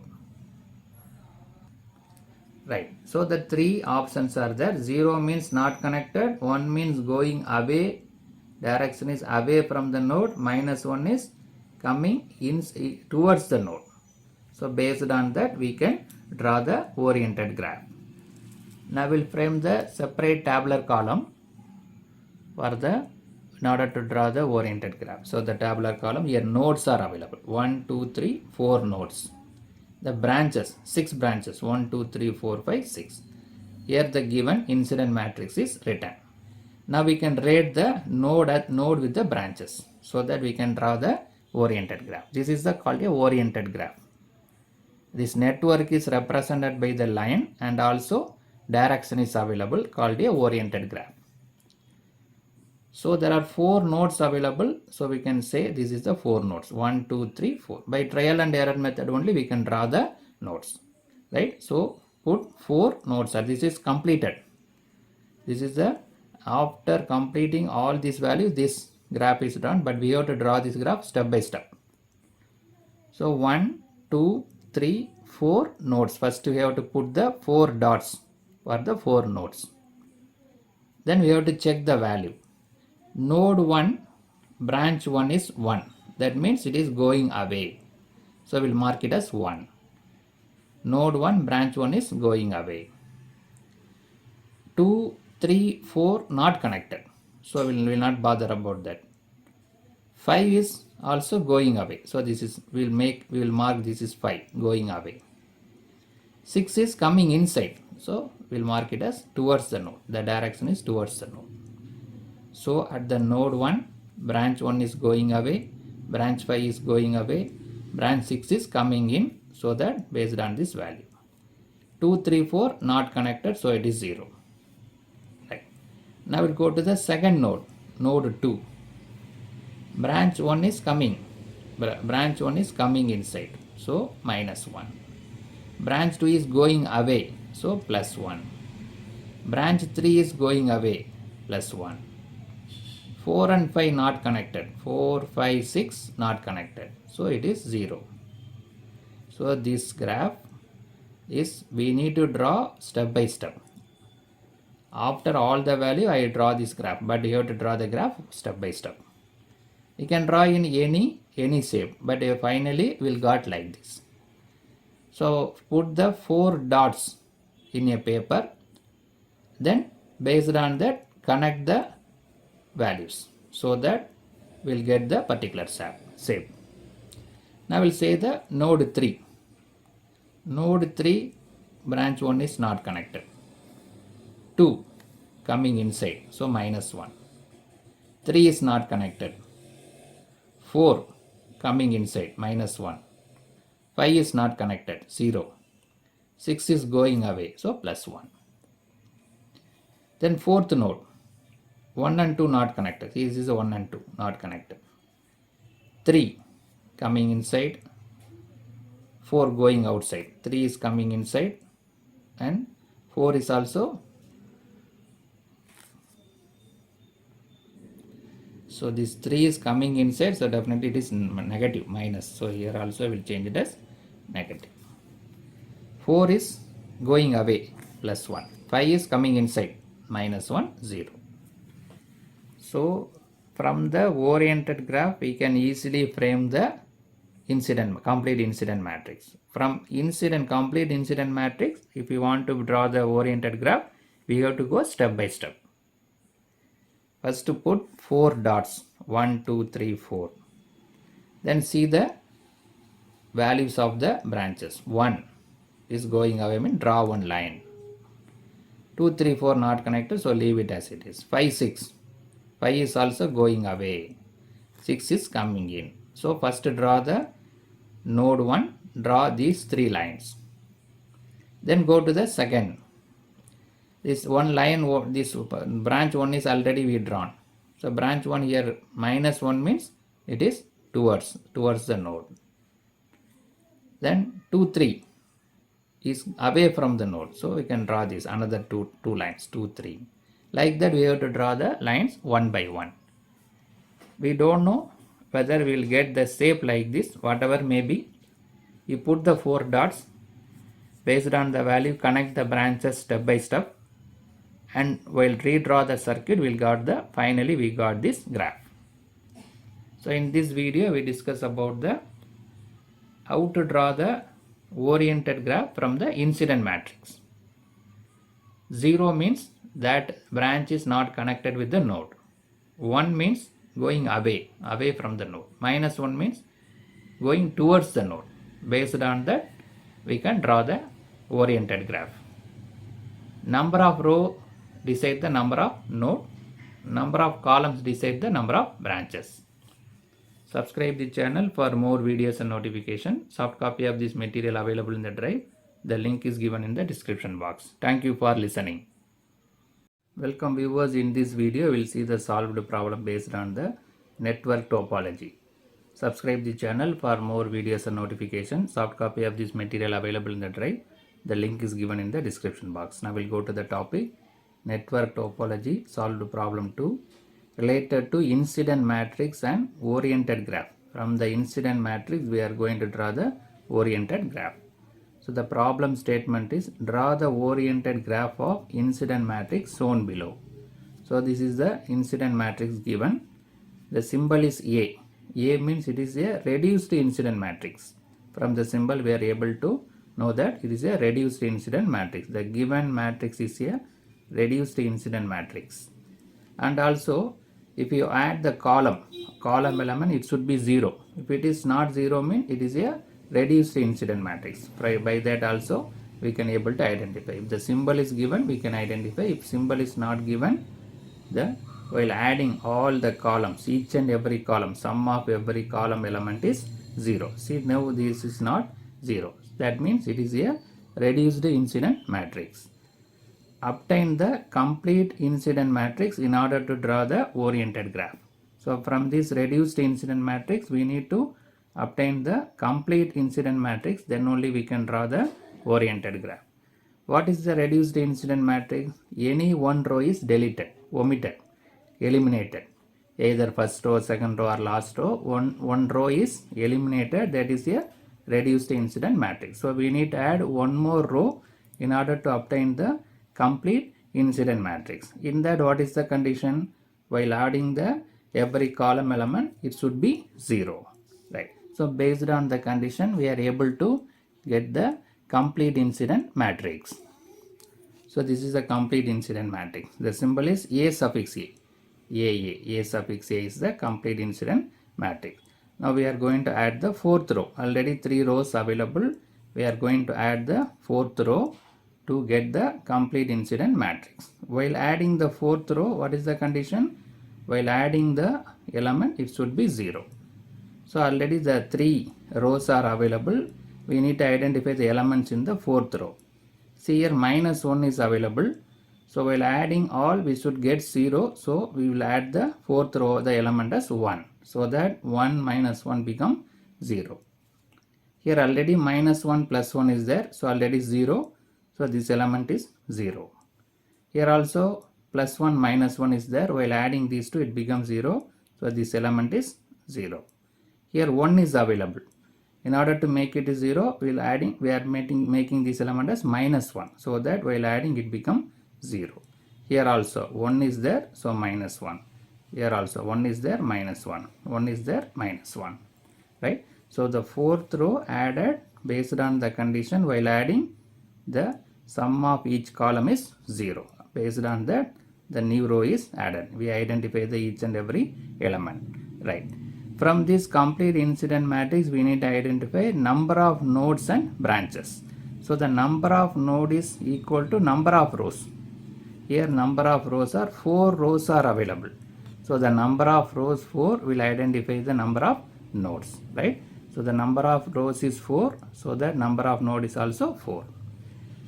Right. So the 3 options are there. 0 means not connected. 1 means going away. Direction is away from the node. -1 is coming in towards the node. So based on that, we can draw the oriented graph. Now we'll frame the separate tabular column in order to draw the oriented graph. So the tabular column, here nodes are available. 1, 2, 3, 4 nodes. The branches, 6 branches, 1, 2, 3, 4, 5, 6. Here the given incident matrix is written. Now we can rate the node with the branches, so that we can draw the oriented graph. This is called a oriented graph. This network is represented by the line, and also direction is available, called a oriented graph. So there are 4 nodes available, so we can say this is the 4 nodes, 1, 2, 3, 4. By trial and error method only we can draw the nodes, right? So put 4 nodes, this is completed. This is after completing all these values, this graph is done, but we have to draw this graph step by step. So 1, 2, 3, 4 nodes. First we have to put the 4 dots for the 4 nodes. Then we have to check the value. Node 1, branch 1 is 1. That means it is going away. So we'll mark it as 1. Node 1, branch 1 is going away. 2, 3, 4 not connected. So we will not bother about that. 5 is also going away. So this is, we will mark this is 5 going away. 6 is coming inside. So we'll mark it as towards the node. The direction is towards the node. So at the node 1, branch 1 is going away, branch 5 is going away, branch 6 is coming in, so that based on this value. 2, 3, 4 not connected, so it is 0. Right. Now we'll go to the second node, node 2. Branch 1 is coming inside, so -1. Branch 2 is going away, so +1. Branch 3 is going away, +1. 4 and 5 not connected. 4, 5, 6 not connected. So it is 0. So this graph is, we need to draw step by step. After all the value, I draw this graph, but you have to draw the graph step by step. You can draw in any shape, but finally we'll got like this. So put the 4 dots in a paper, then based on that connect the values, so that we'll get the particular shape. Now we'll say the node 3. Node 3, branch 1 is not connected. 2 coming inside, so -1. 3 is not connected. 4 coming inside, -1. 5 is not connected, 0. 6 is going away, so +1. Then fourth node. 1 and 2 not connected. This is a 1 and 2 not connected. 3 coming inside, 4 going outside. 3 is coming inside and 4 is also. So this 3 is coming inside, so definitely it is negative, minus. So here also I will change it as negative. 4 is going away, plus 1. 5 is coming inside, minus 1, 0. So from the oriented graph, we can easily frame the complete incident matrix. From complete incident matrix, if you want to draw the oriented graph, we have to go step by step. First to put 4 dots, 1, 2, 3, 4. Then see the values of the branches. 1 is going away, means draw one line. 2, 3, 4 not connected, so leave it as it is. 5, 6. 5 is also going away. 6 is coming in. So first draw the node 1, draw these 3 lines. Then go to the second. This one line, this branch 1 is already we drawn. So branch 1 here, minus 1 means it is towards the node. Then 2, 3 is away from the node. So we can draw this another two lines, 2, 3. Like that we have to draw the lines one by one. We don't know whether we will get the shape like this, whatever may be. You put the 4 dots, based on the value connect the branches step by step, and we'll redraw the circuit, finally we got this graph. So in this video we discuss about the how to draw the oriented graph from the incident matrix. 0 means that branch is not connected with the node. 1 means going away from the node. Minus 1 means going towards the node. Based on that, we can draw the oriented graph. Number of row decide the number of node. Number of columns decide the number of branches. Subscribe the channel for more videos and notification. Soft copy of this material available in the drive. The link is given in the description box. Thank you for listening. Welcome viewers. In this video, we will see the solved problem based on the network topology. Subscribe the channel for more videos and notification. Soft copy of this material available in the drive. The link is given in the description box. Now we'll go to the topic. Network topology, solved problem 2. Related to incident matrix and oriented graph. From the incident matrix, we are going to draw the oriented graph. So the problem statement is draw the oriented graph of incident matrix shown below. So this is the incident matrix given. The symbol is A. A means it is a reduced incident matrix. From the symbol we are able to know that it is a reduced incident matrix. The given matrix is a reduced incident matrix. And also if you add the column element, it should be 0. If it is not 0 means it is a reduced incident matrix. By that also we can able to identify. If the symbol is given, we can identify. If symbol is not given, while adding all the columns, each and every column, sum of every column element is 0. See, now this is not 0. That means it is a reduced incident matrix. Obtain the complete incident matrix in order to draw the oriented graph. So from this reduced incident matrix, we need to obtain the complete incident matrix, then only we can draw the oriented graph. What is the reduced incident matrix? Any one row is deleted, omitted, eliminated. Either first row, second row or last row, one row is eliminated, that is a reduced incident matrix. So we need to add one more row in order to obtain the complete incident matrix. In that, what is the condition? While adding the every column element, it should be 0. Right. So based on the condition, we are able to get the complete incident matrix. So this is a complete incident matrix. The symbol is A suffix A. A suffix A is the complete incident matrix. Now we are going to add the 4th row. Already 3 rows available. We are going to add the 4th row to get the complete incident matrix. While adding the 4th row, what is the condition? While adding the element, it should be 0. So already the 3 rows are available. We need to identify the elements in the 4th row. See here minus 1 is available. So while adding all, we should get 0. So we will add the fourth row, the element as 1. So that 1 minus 1 become 0. Here already minus 1 plus 1 is there. So already 0. So this element is 0. Here also plus 1 minus 1 is there. While adding these two, it becomes 0. So this element is 0. Here 1 is available. In order to make it 0, we are making this element as minus 1. So that while adding it become 0. Here also 1 is there. So minus 1. Here also 1 is there, minus 1. 1 is there, minus 1. Right? So the fourth row added based on the condition while adding the sum of each column is 0. Based on that, the new row is added. We identify the each and every element. Right. From this complete incident matrix, we need to identify number of nodes and branches. So the number of node is equal to number of rows. Here number of rows are 4 rows are available. So the number of rows 4 will identify the number of nodes. Right. So the number of rows is 4. So the number of node is also 4.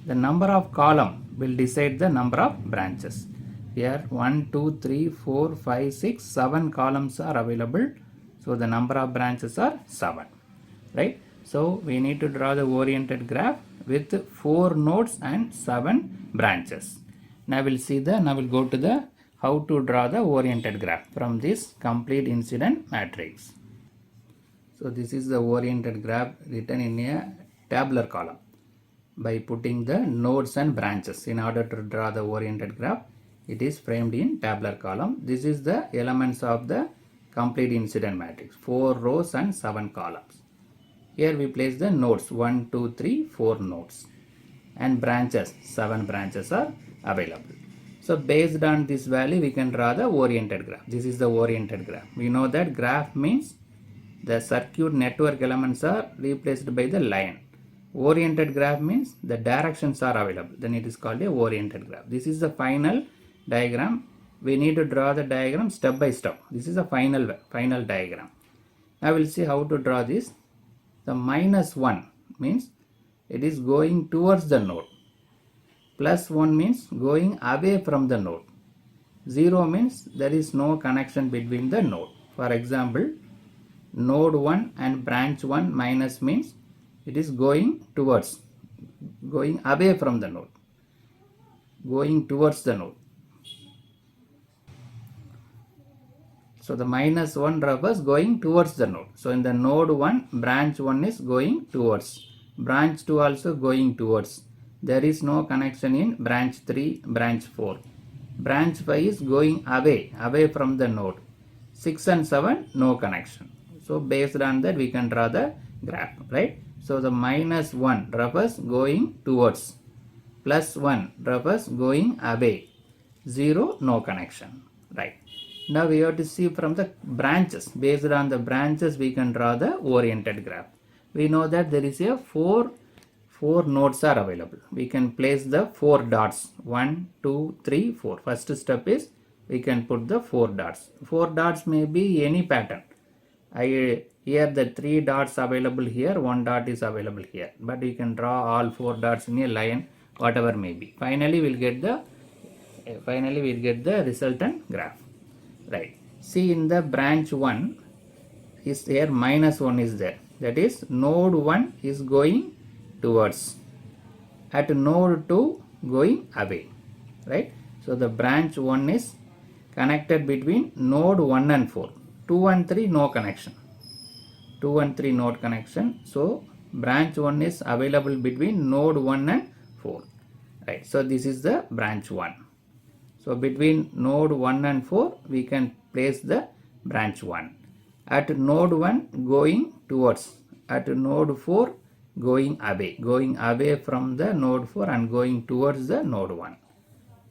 The number of column will decide the number of branches. Here 1, 2, 3, 4, 5, 6, 7 columns are available. So the number of branches are 7. Right. So we need to draw the oriented graph with 4 nodes and 7 branches. Now we'll go to the how to draw the oriented graph from this complete incident matrix. So this is the oriented graph written in a tabular column by putting the nodes and branches. In order to draw the oriented graph, it is framed in tabular column. This is the elements of the complete incident matrix, 4 rows and 7 columns. Here we place the nodes 1, 2, 3, 4 nodes and branches, 7 branches are available. So based on this value, we can draw the oriented graph. This is the oriented graph. We know that graph means the circuit network elements are replaced by the line. Oriented graph means the directions are available. Then it is called a oriented graph. This is the final diagram. We need to draw the diagram step by step. This is a final diagram. Now we'll see how to draw this. The minus 1 means it is going towards the node. Plus 1 means going away from the node. 0 means there is no connection between the node. For example, node 1 and branch 1 minus means it is going away from the node, going towards the node. So the minus 1 refers going towards the node. So in the node 1, branch 1 is going towards. Branch 2 also going towards. There is no connection in branch 3, branch 4. Branch 5 is going away from the node. 6 and 7, no connection. So based on that, we can draw the graph, right? So the minus 1 refers going towards. Plus 1 refers going away. 0, no connection, right? Now we have to see from the branches. Based on the branches, we can draw the oriented graph. We know that there is a 4 nodes are available. We can place the 4 dots. 1, 2, 3, 4. First step is we can put the 4 dots. 4 dots may be any pattern. Here the 3 dots available here, 1 dot is available here. But we can draw all 4 dots in a line, whatever may be. Finally, we'll get the resultant graph. Right. See, in the branch 1 is here minus 1 is there. That is node 1 is going towards. At node 2 going away. Right. So the branch 1 is connected between node 1 and 4. 2 and 3 no connection. 2 and 3 node connection. So branch 1 is available between node 1 and 4. Right. So this is the branch 1. So between node 1 and 4, we can place the branch 1. At node 1 going towards. At node 4 going away from the node 4 and going towards the node 1.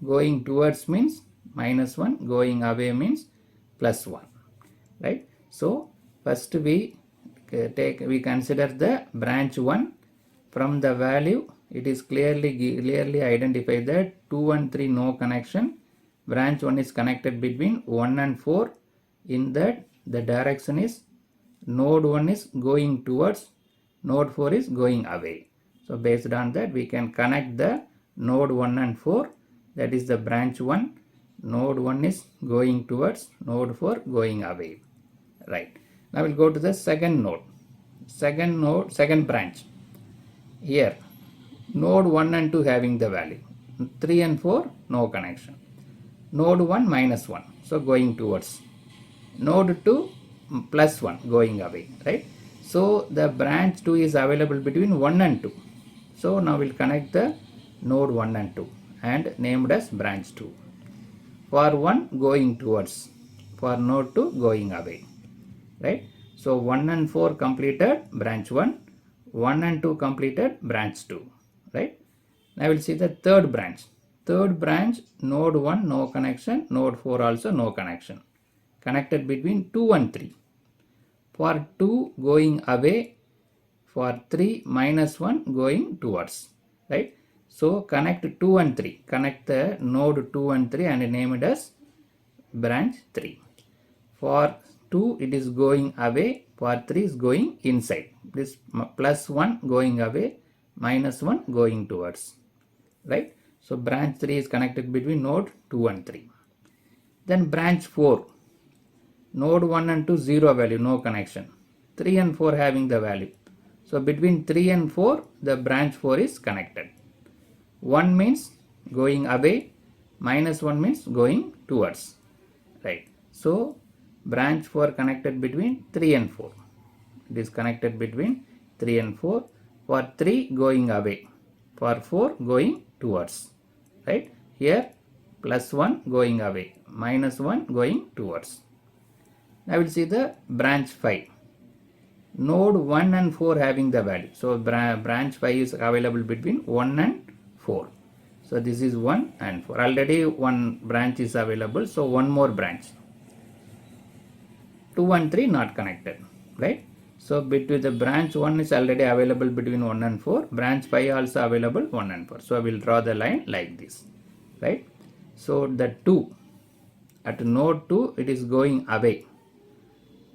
Going towards means minus 1, going away means plus 1. Right. So first we consider the branch 1. From the value, it is clearly identified that 2 and 3 no connection. Branch 1 is connected between 1 and 4. In that the direction is node 1 is going towards, node 4 is going away. So based on that, we can connect the node 1 and 4 that is the branch 1. Node 1 is going towards, node 4 going away. Right. Now we'll go to the second node. Second branch. Here, node 1 and 2 having the value. 3 and 4, no connection. Node 1 minus 1, so going towards. Node 2 plus 1 going away, right? So the branch 2 is available between 1 and 2. So now we'll connect the node 1 and 2 and named as branch 2. For 1 going towards, for node 2 going away, right? So 1 and 4 completed branch 1, 1 and 2 completed branch 2, right? Now we'll see the third branch. Third branch, node 1 no connection, node 4 also no connection. Connected between 2 and 3. For 2 going away, for 3 minus 1 going towards, right? So connect 2 and 3. Connect the node 2 and 3 and name it as branch 3. For 2 it is going away, for 3 is going inside. This plus 1 going away, minus 1 going towards, right? So branch 3 is connected between node 2 and 3. Then branch 4. Node 1 and 2 0 value, no connection. 3 and 4 having the value. So between 3 and 4, the branch 4 is connected. 1 means going away, minus 1 means going towards, right? So branch 4 connected between 3 and 4. It is connected between 3 and 4. For 3 going away, for 4 going towards, right? Here plus 1 going away, minus 1 going towards. Now we'll see the branch 5. Node 1 and 4 having the value. So branch 5 is available between 1 and 4. So this is 1 and 4. Already one branch is available. So one more branch. 2 and 3 not connected, right? So between the branch 1 is already available between 1 and 4. Branch 5 also available 1 and 4. So I will draw the line like this, right? So the 2 at node 2 it is going away.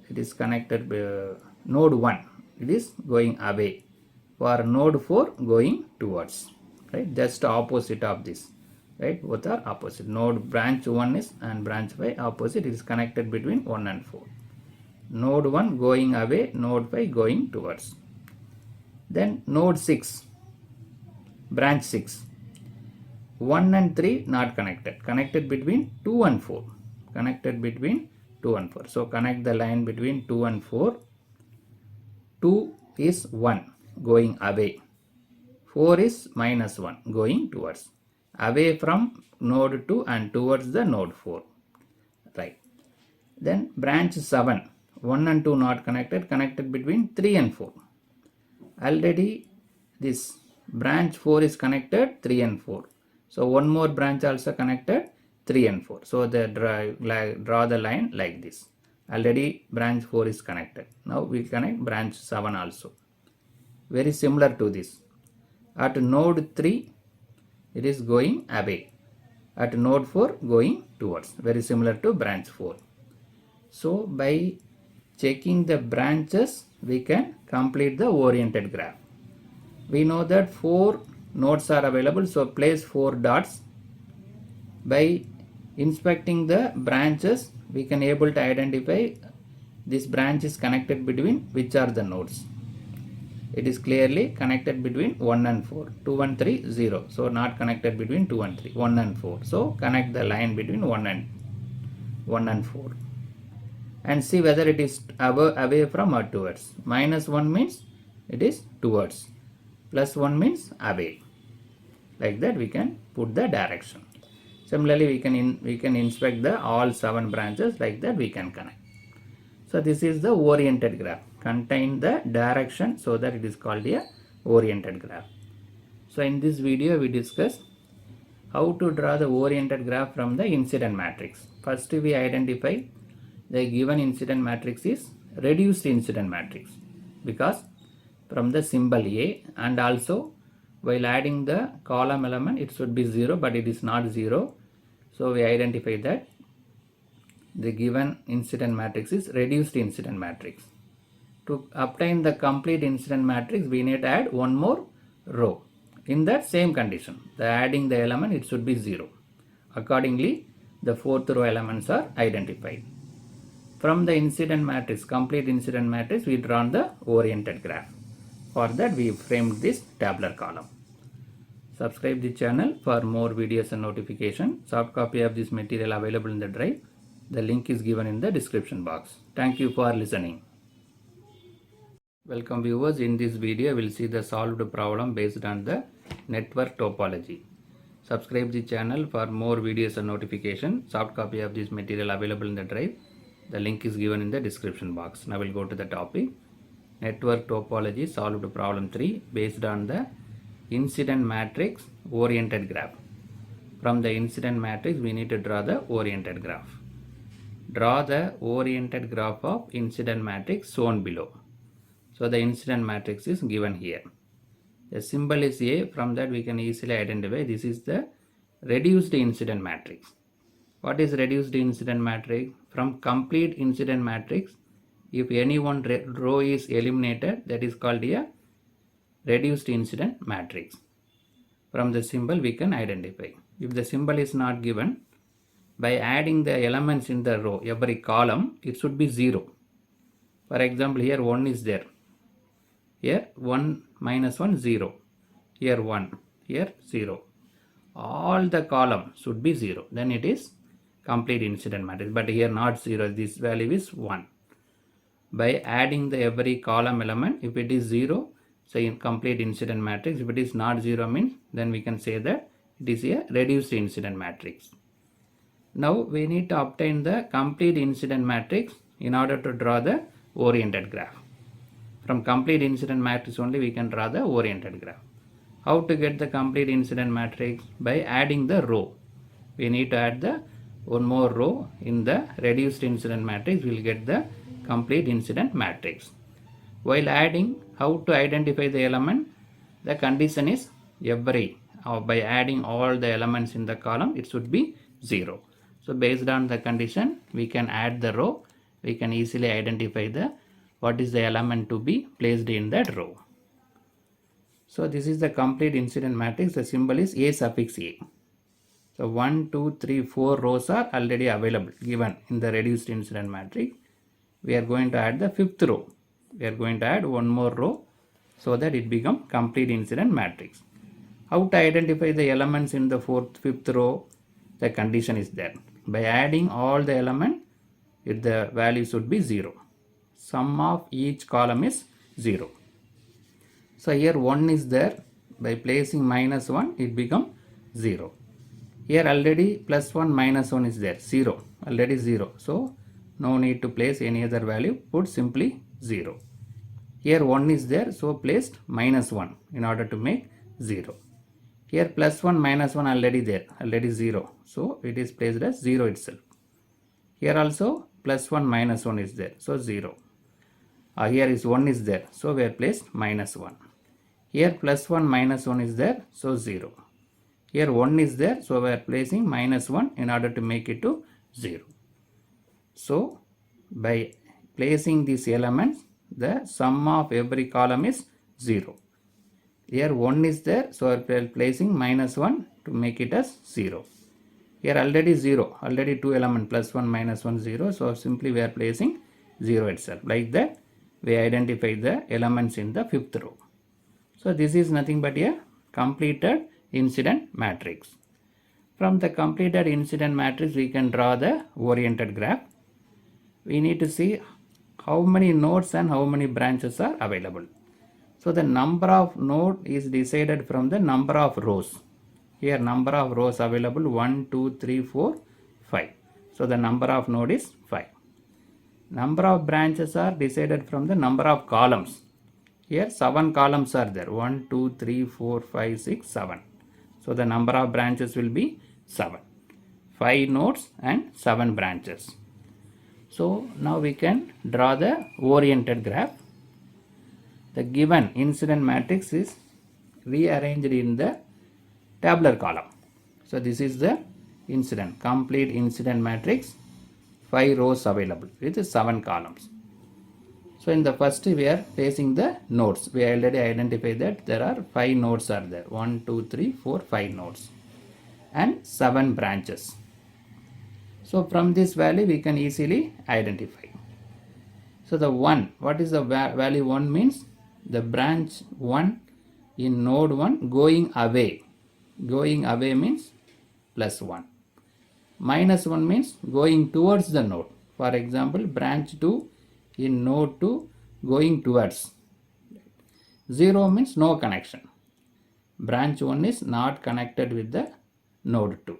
It is connected node 1. It is going away. For node 4 going towards, right? Just opposite of this, right? Both are opposite. Node branch 1 is and branch 5 opposite. It is connected between 1 and 4. Node 1 going away, node 5 going towards. Then node 6, branch 6. 1 and 3 not connected. Connected between 2 and 4. Connected between 2 and 4. So connect the line between 2 and 4. 2 is 1 going away. 4 is minus 1 going towards. Away from node 2 and towards the node 4. Right. Then branch 7. 1 and 2 not connected. Connected between 3 and 4. Already this branch 4 is connected 3 and 4. So one more branch also connected 3 and 4. So they draw the line like this. Already branch 4 is connected. Now we connect branch 7 also. Very similar to this. At node 3 it is going away. At node 4 going towards. Very similar to branch 4. So by checking the branches we can complete the oriented graph. We know that 4 nodes are available, so place 4 dots. By inspecting the branches we can able to identify this branch is connected between which are the nodes. It is clearly connected between 1 and 4. 2 and 3 0. So not connected between 2 and 3. 1 and 4. So connect the line between 1 and 4. And see whether it is away from or towards. Minus 1 means it is towards. Plus 1 means away. Like that we can put the direction. Similarly we can inspect the all 7 branches, like that we can connect. So this is the oriented graph. Contain the direction, so that it is called a oriented graph. So in this video we discuss how to draw the oriented graph from the incident matrix. First we identify the given incident matrix is reduced incident matrix, because from the symbol A, and also while adding the column element it should be 0, but it is not 0. So we identify that the given incident matrix is reduced incident matrix. To obtain the complete incident matrix we need to add one more row in that same condition. The adding the element it should be 0. Accordingly, the fourth row elements are identified. From the incident matrix, complete incident matrix, we draw the oriented graph. For that, we framed this tabular column. Subscribe the channel for more videos and notification. Soft copy of this material available in the drive. The link is given in the description box. Thank you for listening. Welcome viewers. In this video, we will see the solved problem based on the network topology. Subscribe the channel for more videos and notification. Soft copy of this material available in the drive. The link is given in the description box. Now we'll go to the topic. Network topology solved problem 3 based on the incident matrix oriented graph. From the incident matrix, we need to draw the oriented graph. Draw the oriented graph of incident matrix shown below. So the incident matrix is given here. The symbol is A. From that we can easily identify this is the reduced incident matrix. What is reduced incident matrix? From complete incident matrix, if any one row is eliminated, that is called a reduced incident matrix. From the symbol we can identify. If the symbol is not given, by adding the elements in the row, every column, it should be 0. For example, here 1 is there. Here 1 minus 1, 0. Here 1. Here 0. All the columns should be 0. Then it is complete incident matrix. But here not 0. This value is 1. By adding the every column element, if it is 0, say in complete incident matrix. If it is not 0 means, then we can say that it is a reduced incident matrix. Now we need to obtain the complete incident matrix in order to draw the oriented graph. From complete incident matrix only we can draw the oriented graph. How to get the complete incident matrix? By adding the row. We need to add the one more row in the reduced incident matrix. We will get the complete incident matrix. While adding, how to identify the element? The condition is every. By adding all the elements in the column, it should be 0. So based on the condition, we can add the row. We can easily identify what is the element to be placed in that row. So this is the complete incident matrix. The symbol is A suffix A. So 1, 2, 3, 4 rows are already available given in the reduced incident matrix. We are going to add the fifth row. We are going to add one more row so that it becomes complete incident matrix. How to identify the elements in the fifth row? The condition is there. By adding all the elements, the value should be 0. Sum of each column is 0. So here 1 is there. By placing minus 1, it becomes 0. Here already plus 1 minus 1 is there. 0. Already 0. So no need to place any other value. Put simply 0. Here 1 is there. So placed minus 1 in order to make 0. Here plus 1 minus 1 already there. Already 0. So it is placed as 0 itself. Here also plus 1 minus 1 is there. So 0. Here is 1 is there. So we are placed minus 1. Here plus 1 minus 1 is there. So 0. Here 1 is there. So we are placing minus 1 in order to make it to 0. So by placing these elements, the sum of every column is 0. Here 1 is there. So we are placing minus 1 to make it as 0. Here already 0. Already 2 elements plus 1 minus 1 0. So simply we are placing 0 itself. Like that we identify the elements in the fifth row. So this is nothing but a completed incident matrix. From the completed incident matrix we can draw the oriented graph. We need to see how many nodes and how many branches are available. So the number of nodes is decided from the number of rows. Here number of rows available 1, 2, 3, 4, 5. So the number of node is 5. Number of branches are decided from the number of columns. Here 7 columns are there. 1, 2, 3, 4, 5, 6, 7. So the number of branches will be 7. 5 nodes and 7 branches. So now we can draw the oriented graph. The given incident matrix is rearranged in the tabular column. So this is the incident, complete incident matrix, 5 rows available with 7 columns. So in the first we are placing the nodes. We already identified that there are 5 nodes are there. 1, 2, 3, 4, 5 nodes. and 7 branches. So from this value we can easily identify. So the 1, what is the value 1 means? The branch 1 in node 1 going away. Going away means plus 1. Minus 1 means going towards the node. For example, branch 2 in node 2 going towards. 0 means no connection. Branch 1 is not connected with the node 2.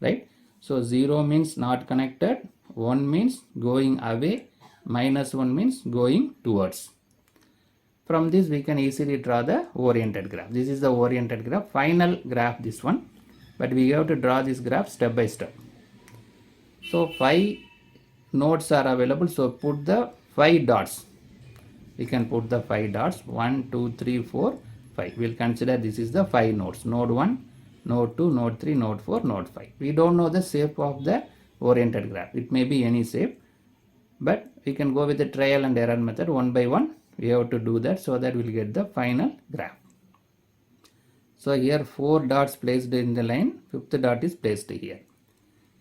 Right? So 0 means not connected, 1 means going away, minus 1 means going towards. From this we can easily draw the oriented graph. This is the oriented graph, final graph this one, but we have to draw this graph step by step. So 5 nodes are available, so put the 5 dots. We can put the 5 dots, 1, 2, 3, 4, 5. We'll consider this is the 5 nodes, node 1, node 2, node 3, node 4, node 5. We don't know the shape of the oriented graph. It may be any shape, but we can go with the trial and error method one by one. We have to do that so that we'll get the final graph. So here 4 dots placed in the line, 5th dot is placed here.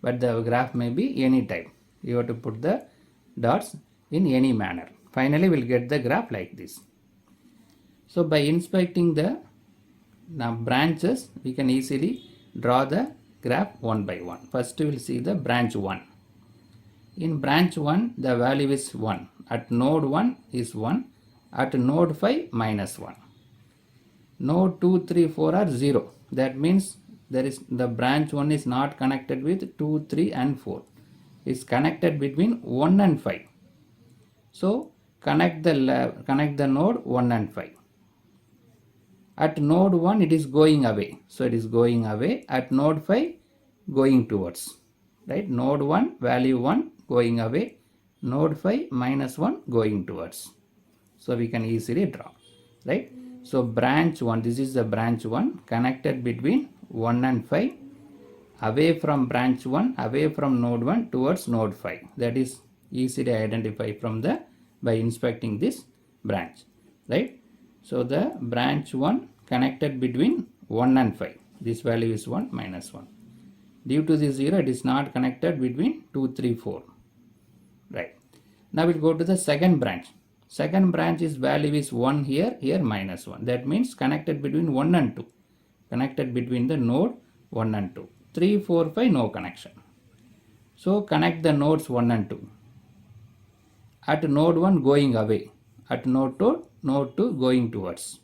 But the graph may be any type. You have to put the dots in any manner. Finally, we'll get the graph like this. So by inspecting the branches, we can easily draw the graph one by one. First, we will see the branch 1. In branch 1, the value is 1. At node 1 is 1. At node 5, minus 1. Node 2, 3, 4 are 0. That means the branch 1 is not connected with 2, 3 and 4. It's connected between 1 and 5. So connect the node 1 and 5. At node 1 it is going away. So it is going away. At node 5 going towards. Right? Node 1 value 1 going away. Node 5 minus 1 going towards. So we can easily draw. Right? So branch 1, this is the branch 1 connected between 1 and 5. Away from branch 1, away from node 1 towards node 5. That is easily identified from by inspecting this branch. Right? So the branch 1 connected between 1 and 5. This value is 1 minus 1. Due to this 0, it is not connected between 2, 3, 4. Right. Now we'll go to the second branch. Second branch is value is 1 here, here minus 1. That means connected between 1 and 2. Connected between the node 1 and 2. 3, 4, 5 no connection. So connect the nodes 1 and 2. At node 1 going away. At node 2 going towards.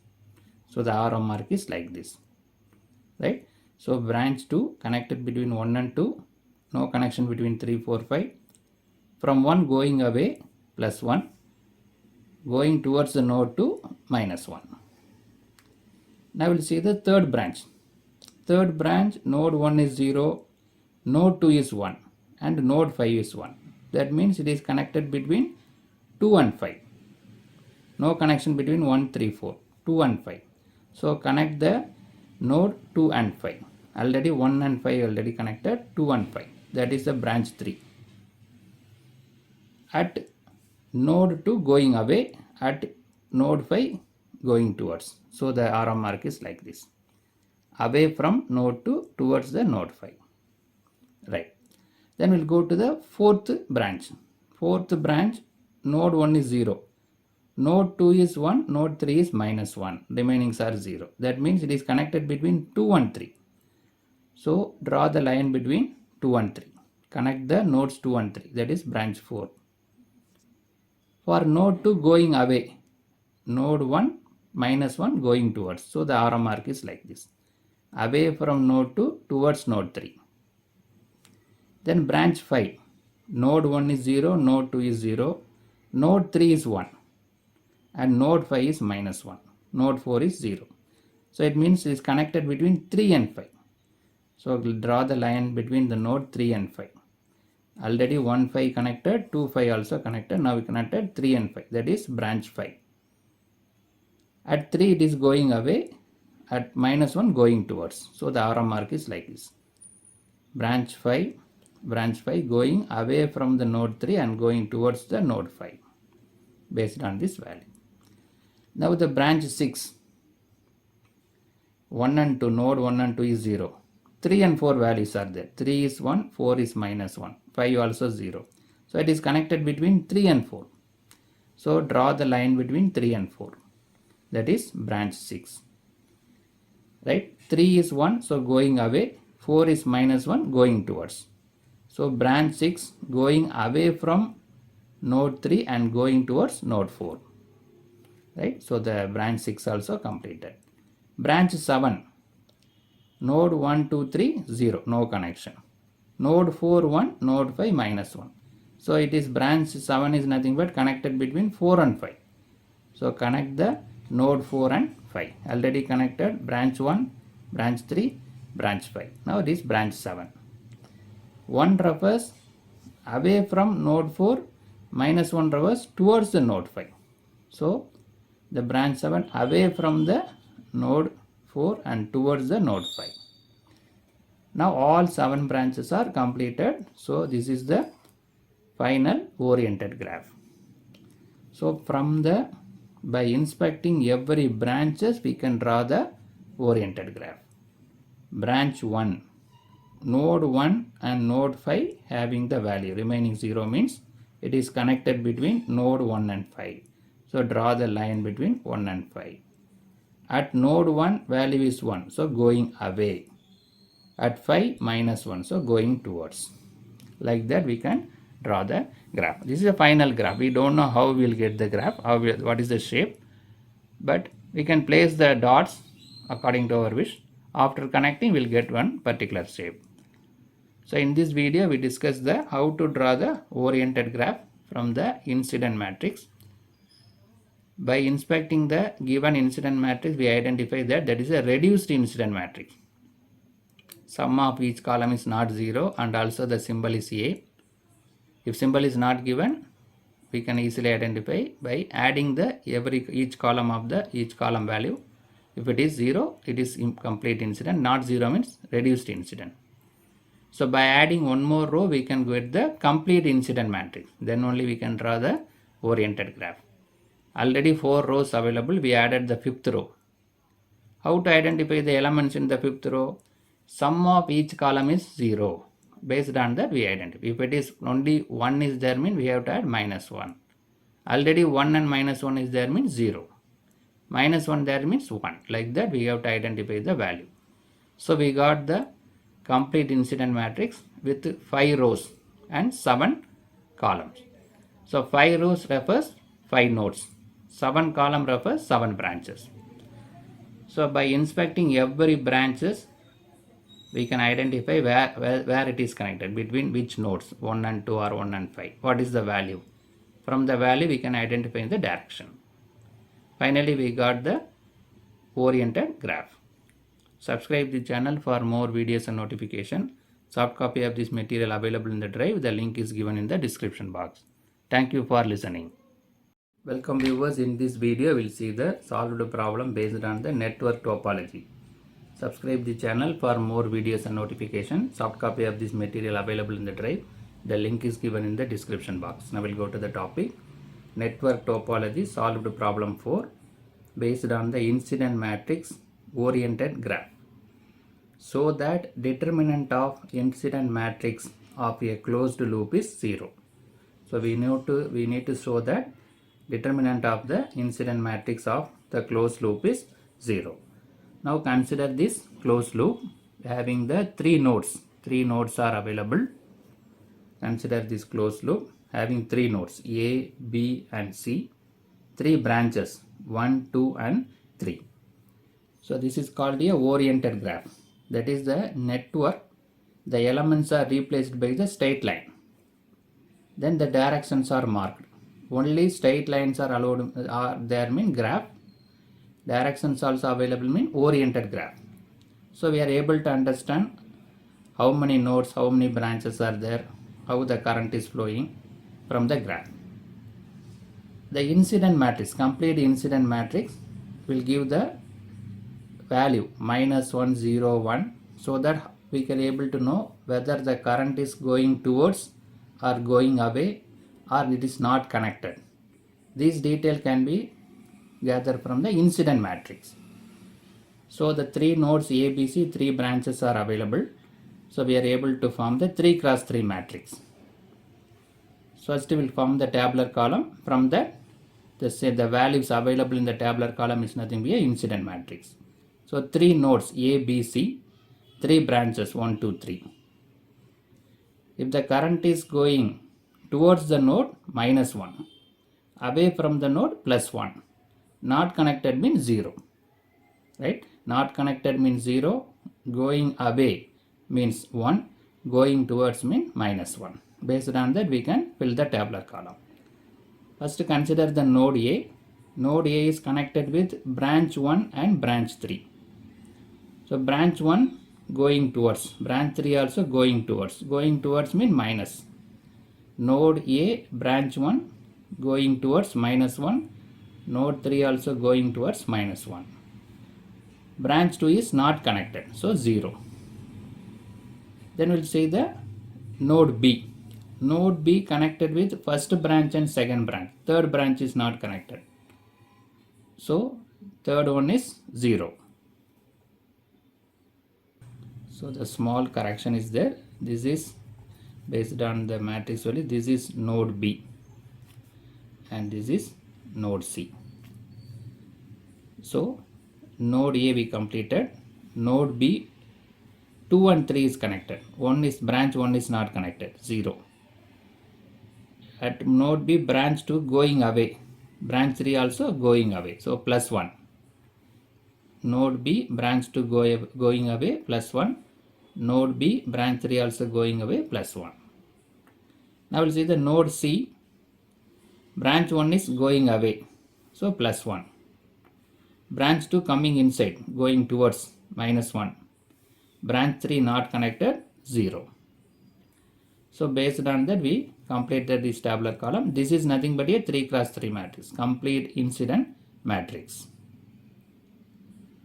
So the arrow mark is like this. Right. So branch 2 connected between 1 and 2. No connection between 3, 4, 5. From 1 going away plus 1. Going towards the node 2 minus 1. Now we'll see the third branch. Third branch, node 1 is 0, node 2 is 1 and node 5 is 1. That means it is connected between 2 and 5. No connection between 1, 3, 4, 2 and 5. So connect the node 2 and 5. Already 1 and 5 already connected, 2 and 5. That is the branch 3. At node 2 going away, at node 5 going towards. So the arrow mark is like this. Away from node 2 towards the node 5. Right. Then we'll go to the fourth branch. Fourth branch, node 1 is 0. Node 2 is 1, node 3 is minus 1. Remainings are 0. That means it is connected between 2 and 3. So draw the line between 2 and 3. Connect the nodes 2 and 3. That is branch 4. For node 2 going away, node 1 minus 1 going towards. So the arrow mark is like this. Away from node 2 towards node 3. Then branch 5. Node 1 is 0, node 2 is 0, node 3 is 1 and node 5 is minus 1. Node 4 is 0. So it means it is connected between 3 and 5. So we'll draw the line between the node 3 and 5. Already 1, 5 connected, 2, 5 also connected. Now we connected 3 and 5. That is branch 5. At 3 it is going away. At minus 1 going towards. So the arrow mark is like this. Branch 5 going away from the node 3 and going towards the node 5 based on this value. Now the branch 6. 1 and 2, node 1 and 2 is 0. 3 and 4 values are there. 3 is 1, 4 is minus 1, 5 also 0. So it is connected between 3 and 4. So draw the line between 3 and 4. That is branch 6. Right? 3 is 1, so going away. 4 is minus 1, going towards. So branch 6 going away from node 3 and going towards node 4. Right? So the branch 6 also completed. Branch 7. Node 1, 2, 3, 0, no connection. Node 4, 1, node 5, minus 1. So it is branch 7 is nothing but connected between 4 and 5. So connect the node 4 and 5. Already connected branch 1, branch 3, branch 5. Now it is branch 7. 1 refers away from node 4, minus 1 refers towards the node 5. So the branch 7 away from the node 4 and towards the node 5. Now all 7 branches are completed. So this is the final oriented graph. So by inspecting every branches, we can draw the oriented graph. Branch 1, node 1 and node 5 having the value remaining 0 means it is connected between node 1 and 5. So draw the line between 1 and 5. At node 1 value is 1, so going away. At 5 minus 1, so going towards. Like that we can draw the graph. This is a final graph. We don't know how we will get the graph, what is the shape, but we can place the dots according to our wish. After connecting, we will get one particular shape. So in this video, we discussed how to draw the oriented graph from the incident matrix. By inspecting the given incident matrix, we identify that is a reduced incident matrix. Sum of each column is not 0 and also the symbol is A. If symbol is not given, we can easily identify by adding each column of each column value. If it is 0, it is incomplete incident. Not 0 means reduced incident. So by adding one more row, we can get the complete incident matrix. Then only we can draw the oriented graph. Already 4 rows available. We added the 5th row. How to identify the elements in the 5th row? Sum of each column is 0. Based on that we identify. If it is only 1 is there, means we have to add minus 1. Already 1 and minus 1 is there, means 0. Minus 1 there means 1. Like that we have to identify the value. So we got the complete incident matrix with 5 rows and 7 columns. So 5 rows refers 5 nodes. 7 column refers 7 branches. So by inspecting every branches, we can identify where it is connected, between which nodes, 1 and 2 or 1 and 5. What is the value? From the value we can identify the direction. Finally, we got the oriented graph. Subscribe the channel for more videos and notification. Soft copy of this material available in the drive. The link is given in the description box. Thank you for listening. Welcome viewers. In this video, we will see the solved problem based on the network topology. Subscribe the channel for more videos and notification. Soft copy of this material available in the drive. The link is given in the description box. Now we'll go to the topic. Network topology, solved problem 4 based on the incident matrix oriented graph. So that determinant of incident matrix of a closed loop is 0. So we need to show that determinant of the incident matrix of the closed loop is 0. Now consider this closed loop having the 3 nodes. 3 nodes are available. Consider this closed loop having 3 nodes A, B and C. 3 branches 1, 2 and 3. So this is called a oriented graph. That is the network. The elements are replaced by the straight line. Then the directions are marked. Only straight lines are allowed, there mean graph. Directions also available mean oriented graph. So we are able to understand how many nodes, how many branches are there, how the current is flowing from the graph. The incident matrix, complete incident matrix will give the value minus 1, 0, 1, so that we can able to know whether the current is going towards or going away or it is not connected. This detail can be gathered from the incident matrix. So the three nodes A, B, C, three branches are available. So we are able to form the 3 cross 3 matrix. So first we will form the tabular column. From that, the values available in the tabular column is nothing but an incident matrix. So three nodes A, B, C, three branches 1, 2, 3. If the current is going towards the node, minus 1. Away from the node, plus 1. Not connected means 0. Right? Not connected means 0. Going away means 1. Going towards means minus 1. Based on that, we can fill the tabular column. First, consider the node A. Node A is connected with branch 1 and branch 3. So branch 1 going towards, branch 3 also going towards. Going towards means minus. Node A, branch 1 going towards minus 1. Node 3 also going towards minus 1. Branch 2 is not connected, so 0. Then we'll say the node B. Node B connected with first branch and second branch. Third branch is not connected. So third one is 0. So the small correction is there. This is based on the matrix only. This is node B and this is node C. So node A we completed. Node B 2 and 3 is connected. One is branch 1 is not connected, 0. At node B, branch 2 going away. Branch 3 also going away. So plus 1. Node B, branch 2 going away, plus 1. Node B, branch 3 also going away, plus 1. Now we'll see the node C. Branch 1 is going away. So plus 1. Branch 2 coming inside, going towards, minus 1. Branch 3 not connected, 0. So based on that, we completed this tabular column. This is nothing but a 3 cross 3 matrix, complete incident matrix.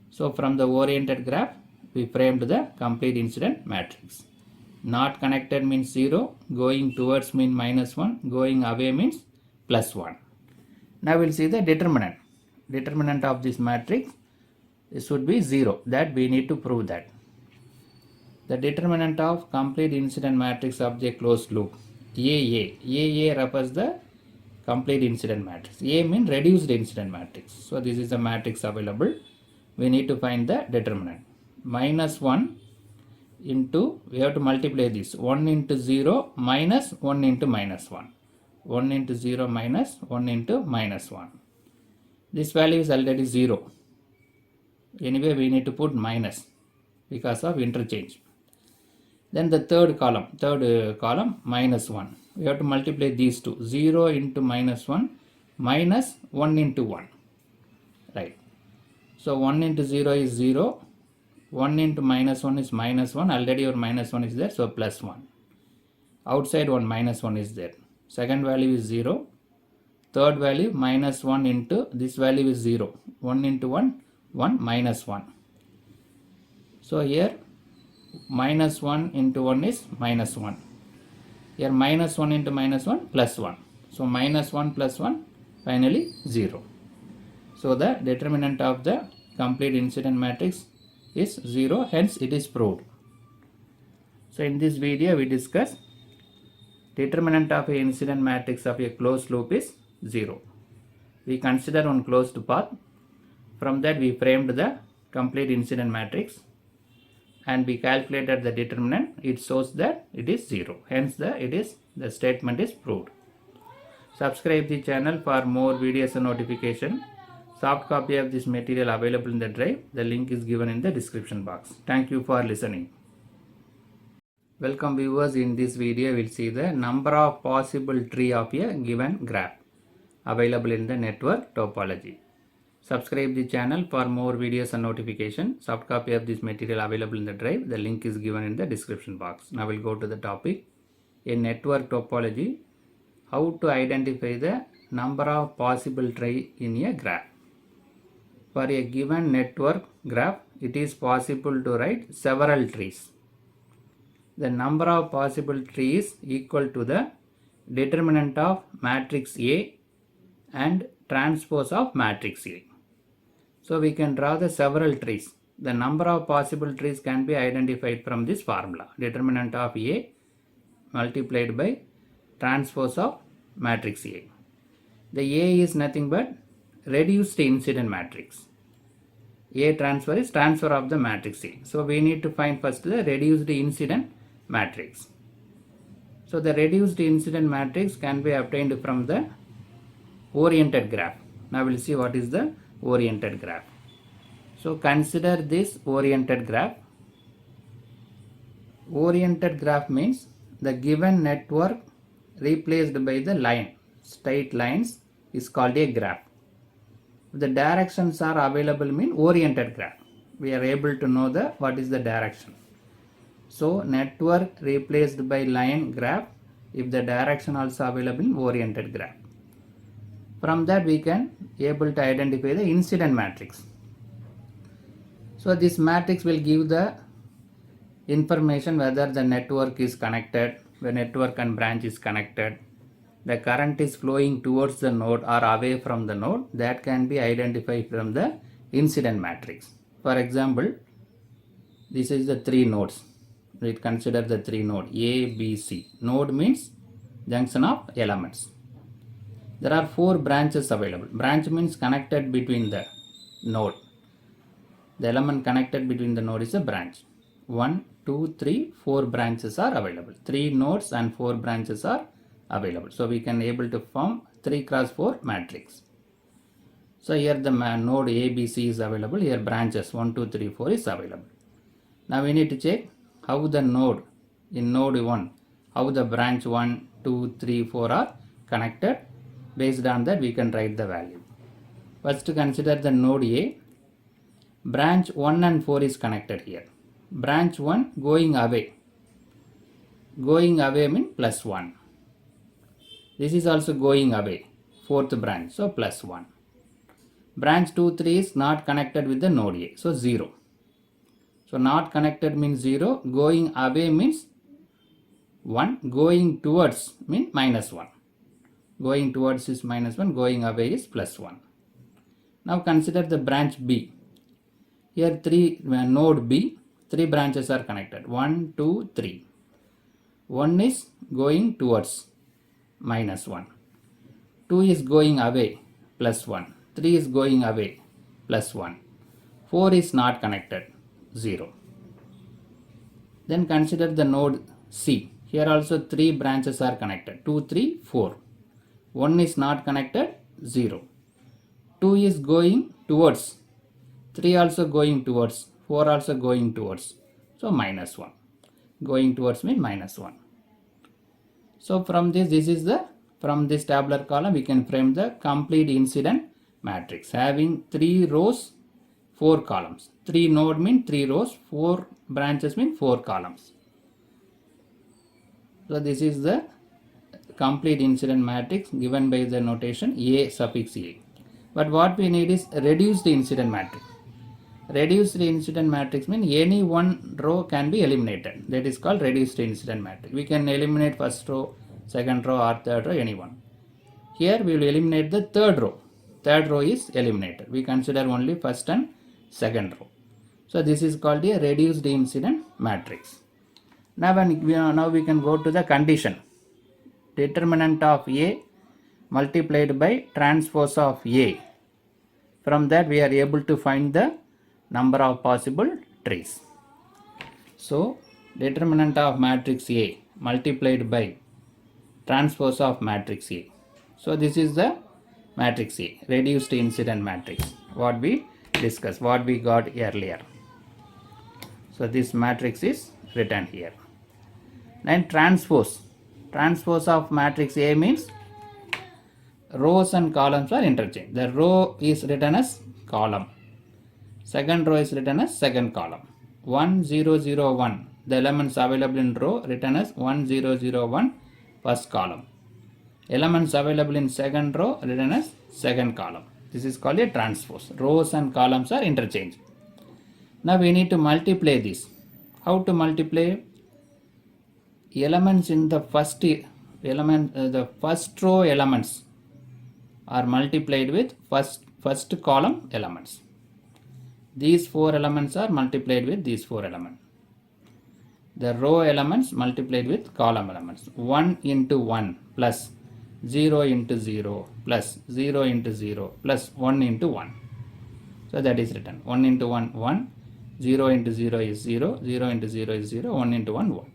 So from the oriented graph, we framed the complete incident matrix. Not connected means 0, going towards means minus 1, going away means plus 1. Now we'll see the determinant. Determinant of this matrix should be 0. That we need to prove that. The determinant of complete incident matrix of the closed loop, AA refers the complete incident matrix. A means reduced incident matrix. So this is the matrix available. We need to find the determinant. Minus 1 into, we have to multiply this. 1 into 0 minus 1 into minus 1. 1 into 0 minus 1 into minus 1. This value is already 0. Anyway, we need to put minus because of interchange. Then the third column minus 1. We have to multiply these two. 0 into minus 1 minus 1 into 1. Right. So 1 into 0 is 0. 1 into minus 1 is minus 1. Already your minus 1 is there. So plus 1. Outside one minus 1 is there. Second value is 0. Third value minus 1 into this value is 0. 1 into 1, 1 minus 1. So here minus 1 into 1 is minus 1. Here minus 1 into minus 1 plus 1. So minus 1 plus 1 finally 0. So the determinant of the complete incident matrix is 0, hence it is proved. So in this video we discuss determinant of a incident matrix of a closed loop is 0. We consider one closed path. From that we framed the complete incident matrix and we calculated the determinant. It shows that it is 0. Hence the statement is proved. Subscribe the channel for more videos and notification. Soft copy of this material available in the drive. The link is given in the description box. Thank you for listening. Welcome viewers. In this video we will see the number of possible tree of a given graph available in the network topology. Subscribe the channel for more videos and notification. Soft copy of this material available in the drive. The link is given in the description box. Now we'll go to the topic. In network topology, how to identify the number of possible trees in a graph. For a given network graph, it is possible to write several trees. The number of possible trees is equal to the determinant of matrix A and transpose of matrix A. So we can draw the several trees. the number of possible trees can be identified from this formula. Determinant of A multiplied by transpose of matrix A. The A is nothing but reduced incident matrix. A transfer is transfer of the matrix A. So we need to find first the reduced incident matrix. So the reduced incident matrix can be obtained from the oriented graph. Now we'll see what is the oriented graph. So consider this oriented graph. Oriented graph means the given network replaced by the line, straight lines, is called a graph. The directions are available mean oriented graph. We are able to know what is the direction. So network replaced by line graph if the direction also available in oriented graph. From that we can able to identify the incident matrix. So this matrix will give the information whether the network is connected, the network and branch is connected, the current is flowing towards the node or away from the node. That can be identified from the incident matrix. For example, this is the three nodes. We consider the three nodes A, B, C. Node means junction of elements. There are four branches available. Branch means connected between the node. The element connected between the node is a branch. 1, 2, 3, 4 branches are available. 3 nodes and 4 branches are available. So we can able to form 3 cross 4 matrix. So here the node A, B, C is available. Here branches 1, 2, 3, 4 is available. Now we need to check how the node in node 1, how the branch 1, 2, 3, 4 are connected. Based on that we can write the value. First consider the node A. Branch 1 and 4 is connected here. Branch 1 going away. Going away means plus 1. This is also going away. Fourth branch. So plus 1. Branch 2, 3 is not connected with the node A. So 0. So not connected means 0. Going away means 1. Going towards means minus 1. Going towards is minus 1. Going away is plus 1. Now consider the branch B. Here node B. 3 branches are connected. 1, 2, 3. 1 is going towards minus 1. 2 is going away plus 1. 3 is going away plus 1. 4 is not connected 0. Then consider the node C. Here also 3 branches are connected. 2, 3, 4. 1 is not connected 0. 2 is going towards. 3 also going towards. 4 also going towards. So minus 1. Going towards means minus 1. So from from this tabular column we can frame the complete incident matrix having 3 rows, 4 columns. 3 node means 3 rows, 4 branches mean 4 columns. So this is the complete incident matrix given by the notation A suffix A. But what we need is reduce the incident matrix. Reduced incident matrix means any one row can be eliminated. That is called reduced incident matrix. We can eliminate first row, second row or third row, any one. Here we will eliminate the third row. Third row is eliminated. We consider only first and second row. So this is called a reduced incident matrix. Now we can go to the condition. Determinant of A multiplied by transpose of A. From that we are able to find the number of possible trees. So determinant of matrix A multiplied by transpose of matrix A. So this is the matrix A, reduced incident matrix, what we discussed, what we got earlier. So this matrix is written here. Then transpose of matrix A means rows and columns are interchanged. The row is written as column. Second row is written as second column. 1, 0, 0, 1. The elements available in row written as 1, 0, 0, 1 first column. Elements available in second row written as second column. This is called a transpose. Rows and columns are interchanged. Now we need to multiply this. How to multiply? Elements in the first row elements are multiplied with first column elements. these 4 elements are multiplied with these 4 elements. The row elements multiplied with column elements. 1 into 1 plus 0 into 0 plus 0 into 0 plus 1 into 1. So that is written 1 into 1 1, 0 into 0 is 0, 0 into 0 is 0, 1 into 1 1.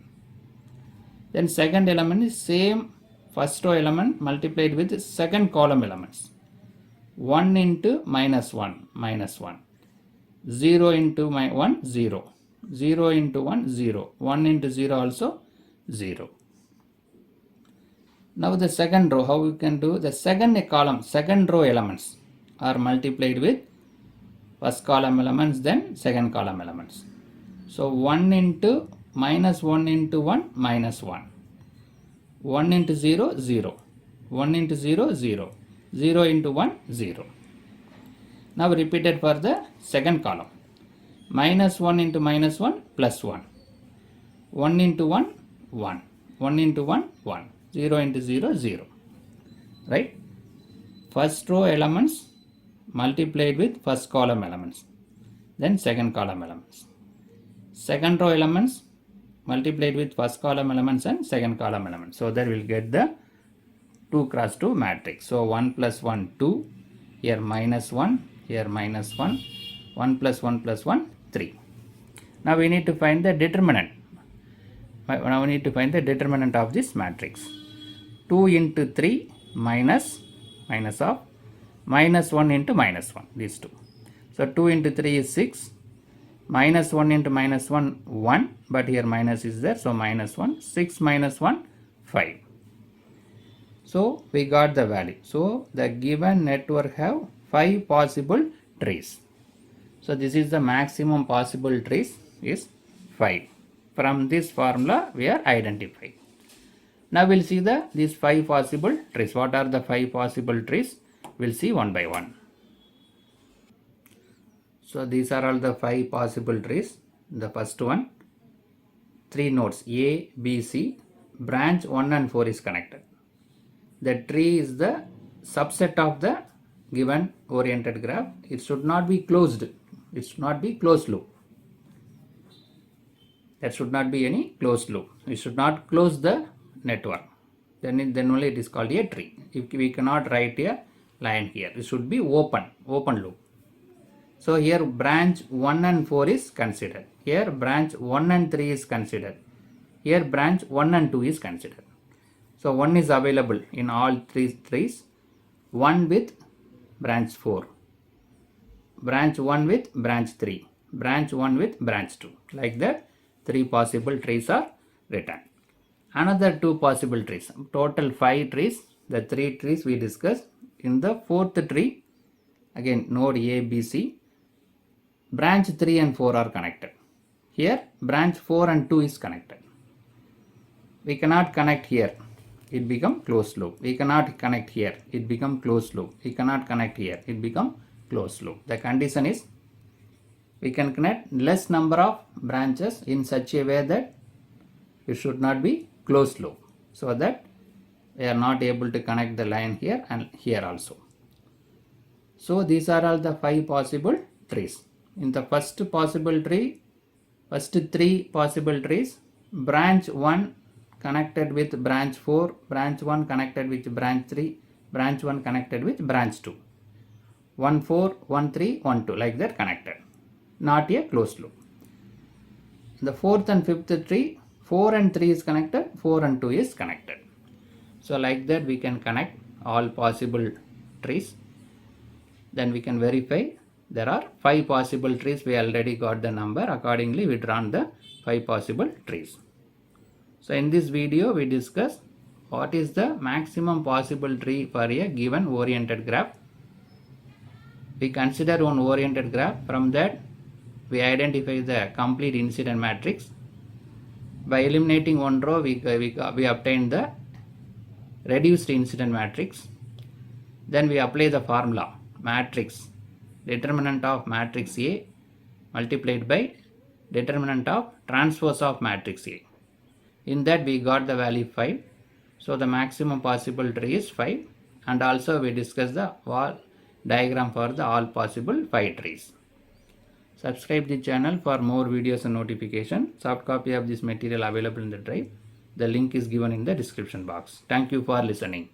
Then second element is same first row element multiplied with second column elements. 1 into minus 1 minus 1, 0 into 1 0, 0 into 1 0, 1 into 0 also 0. Now the second row, how we can do? The second column, second row elements are multiplied with first column elements, then second column elements. So 1 into minus 1 into 1 minus 1, 1 into 0 0, 1 into 0 0, 0 into 1 0. Now repeated for the second column. Minus 1 into minus 1 plus 1, 1 into 1 1, 1 into 1 1, 0 into 0 0. Right? First row elements multiplied with first column elements, then second column elements. Second row elements multiplied with first column elements and second column elements. So that we'll get the 2 cross 2 matrix. So 1 plus 1 2, here minus 1, here minus 1, 1 plus 1 plus 1 3. Now we need to find the determinant. Now we need to find the determinant of this matrix. 2 into 3 minus of minus 1 into minus 1, these two. So 2 into 3 is 6, minus 1 into minus 1 1, but here minus is there, so minus 1, 6 minus 1 5. So we got the value. So the given network have 5 possible trees. So this is the maximum possible trees is 5. From this formula we are identifying. Now we'll see these 5 possible trees. What are the 5 possible trees? We'll see one by one. So these are all the 5 possible trees. The first one, 3 nodes A, B, C, branch 1 and 4 is connected. The tree is the subset of the given oriented graph. It should not be closed. It should not be closed loop. There should not be any closed loop. We should not close the network. Then only it is called a tree. If we cannot write a line here, it should be open loop. So here branch 1 and 4 is considered. Here branch 1 and 3 is considered. Here branch 1 and 2 is considered. So 1 is available in all 3 trees. 1 with branch 4. Branch 1 with branch 3. Branch 1 with branch 2. Like that 3 possible trees are written. Another 2 possible trees. Total 5 trees. The 3 trees we discussed. In the 4th tree, again node A, B, C, branch 3 and 4 are connected. Here branch 4 and 2 is connected. We cannot connect here. It become closed loop. We cannot connect here. It become closed loop. We cannot connect here. It become closed loop. The condition is we can connect less number of branches in such a way that it should not be closed loop, so that we are not able to connect the line here and here also. So these are all the 5 possible trees. In the first possible tree, first 3 possible trees, branch 1 connected with branch 4, branch 1 connected with branch 3, branch 1 connected with branch 2. 1 4, 1 3, 1 2, like that connected. Not a closed loop. In the 4th and 5th tree, 4 and 3 is connected, 4 and 2 is connected. So like that we can connect all possible trees. Then we can verify there are 5 possible trees. We already got the number. Accordingly we drawn the 5 possible trees. So in this video we discuss what is the maximum possible tree for a given oriented graph. We consider one oriented graph. From that we identify the complete incident matrix. By eliminating one row we obtain the reduced incident matrix. Then we apply the formula matrix determinant of matrix A multiplied by determinant of transpose of matrix A. In that we got the value 5. So the maximum possible tree is 5, and also we discussed the wall diagram for the all possible 5 trees. Subscribe the channel for more videos and notification. Soft copy of this material available in the drive. The link is given in the description box. Thank you for listening.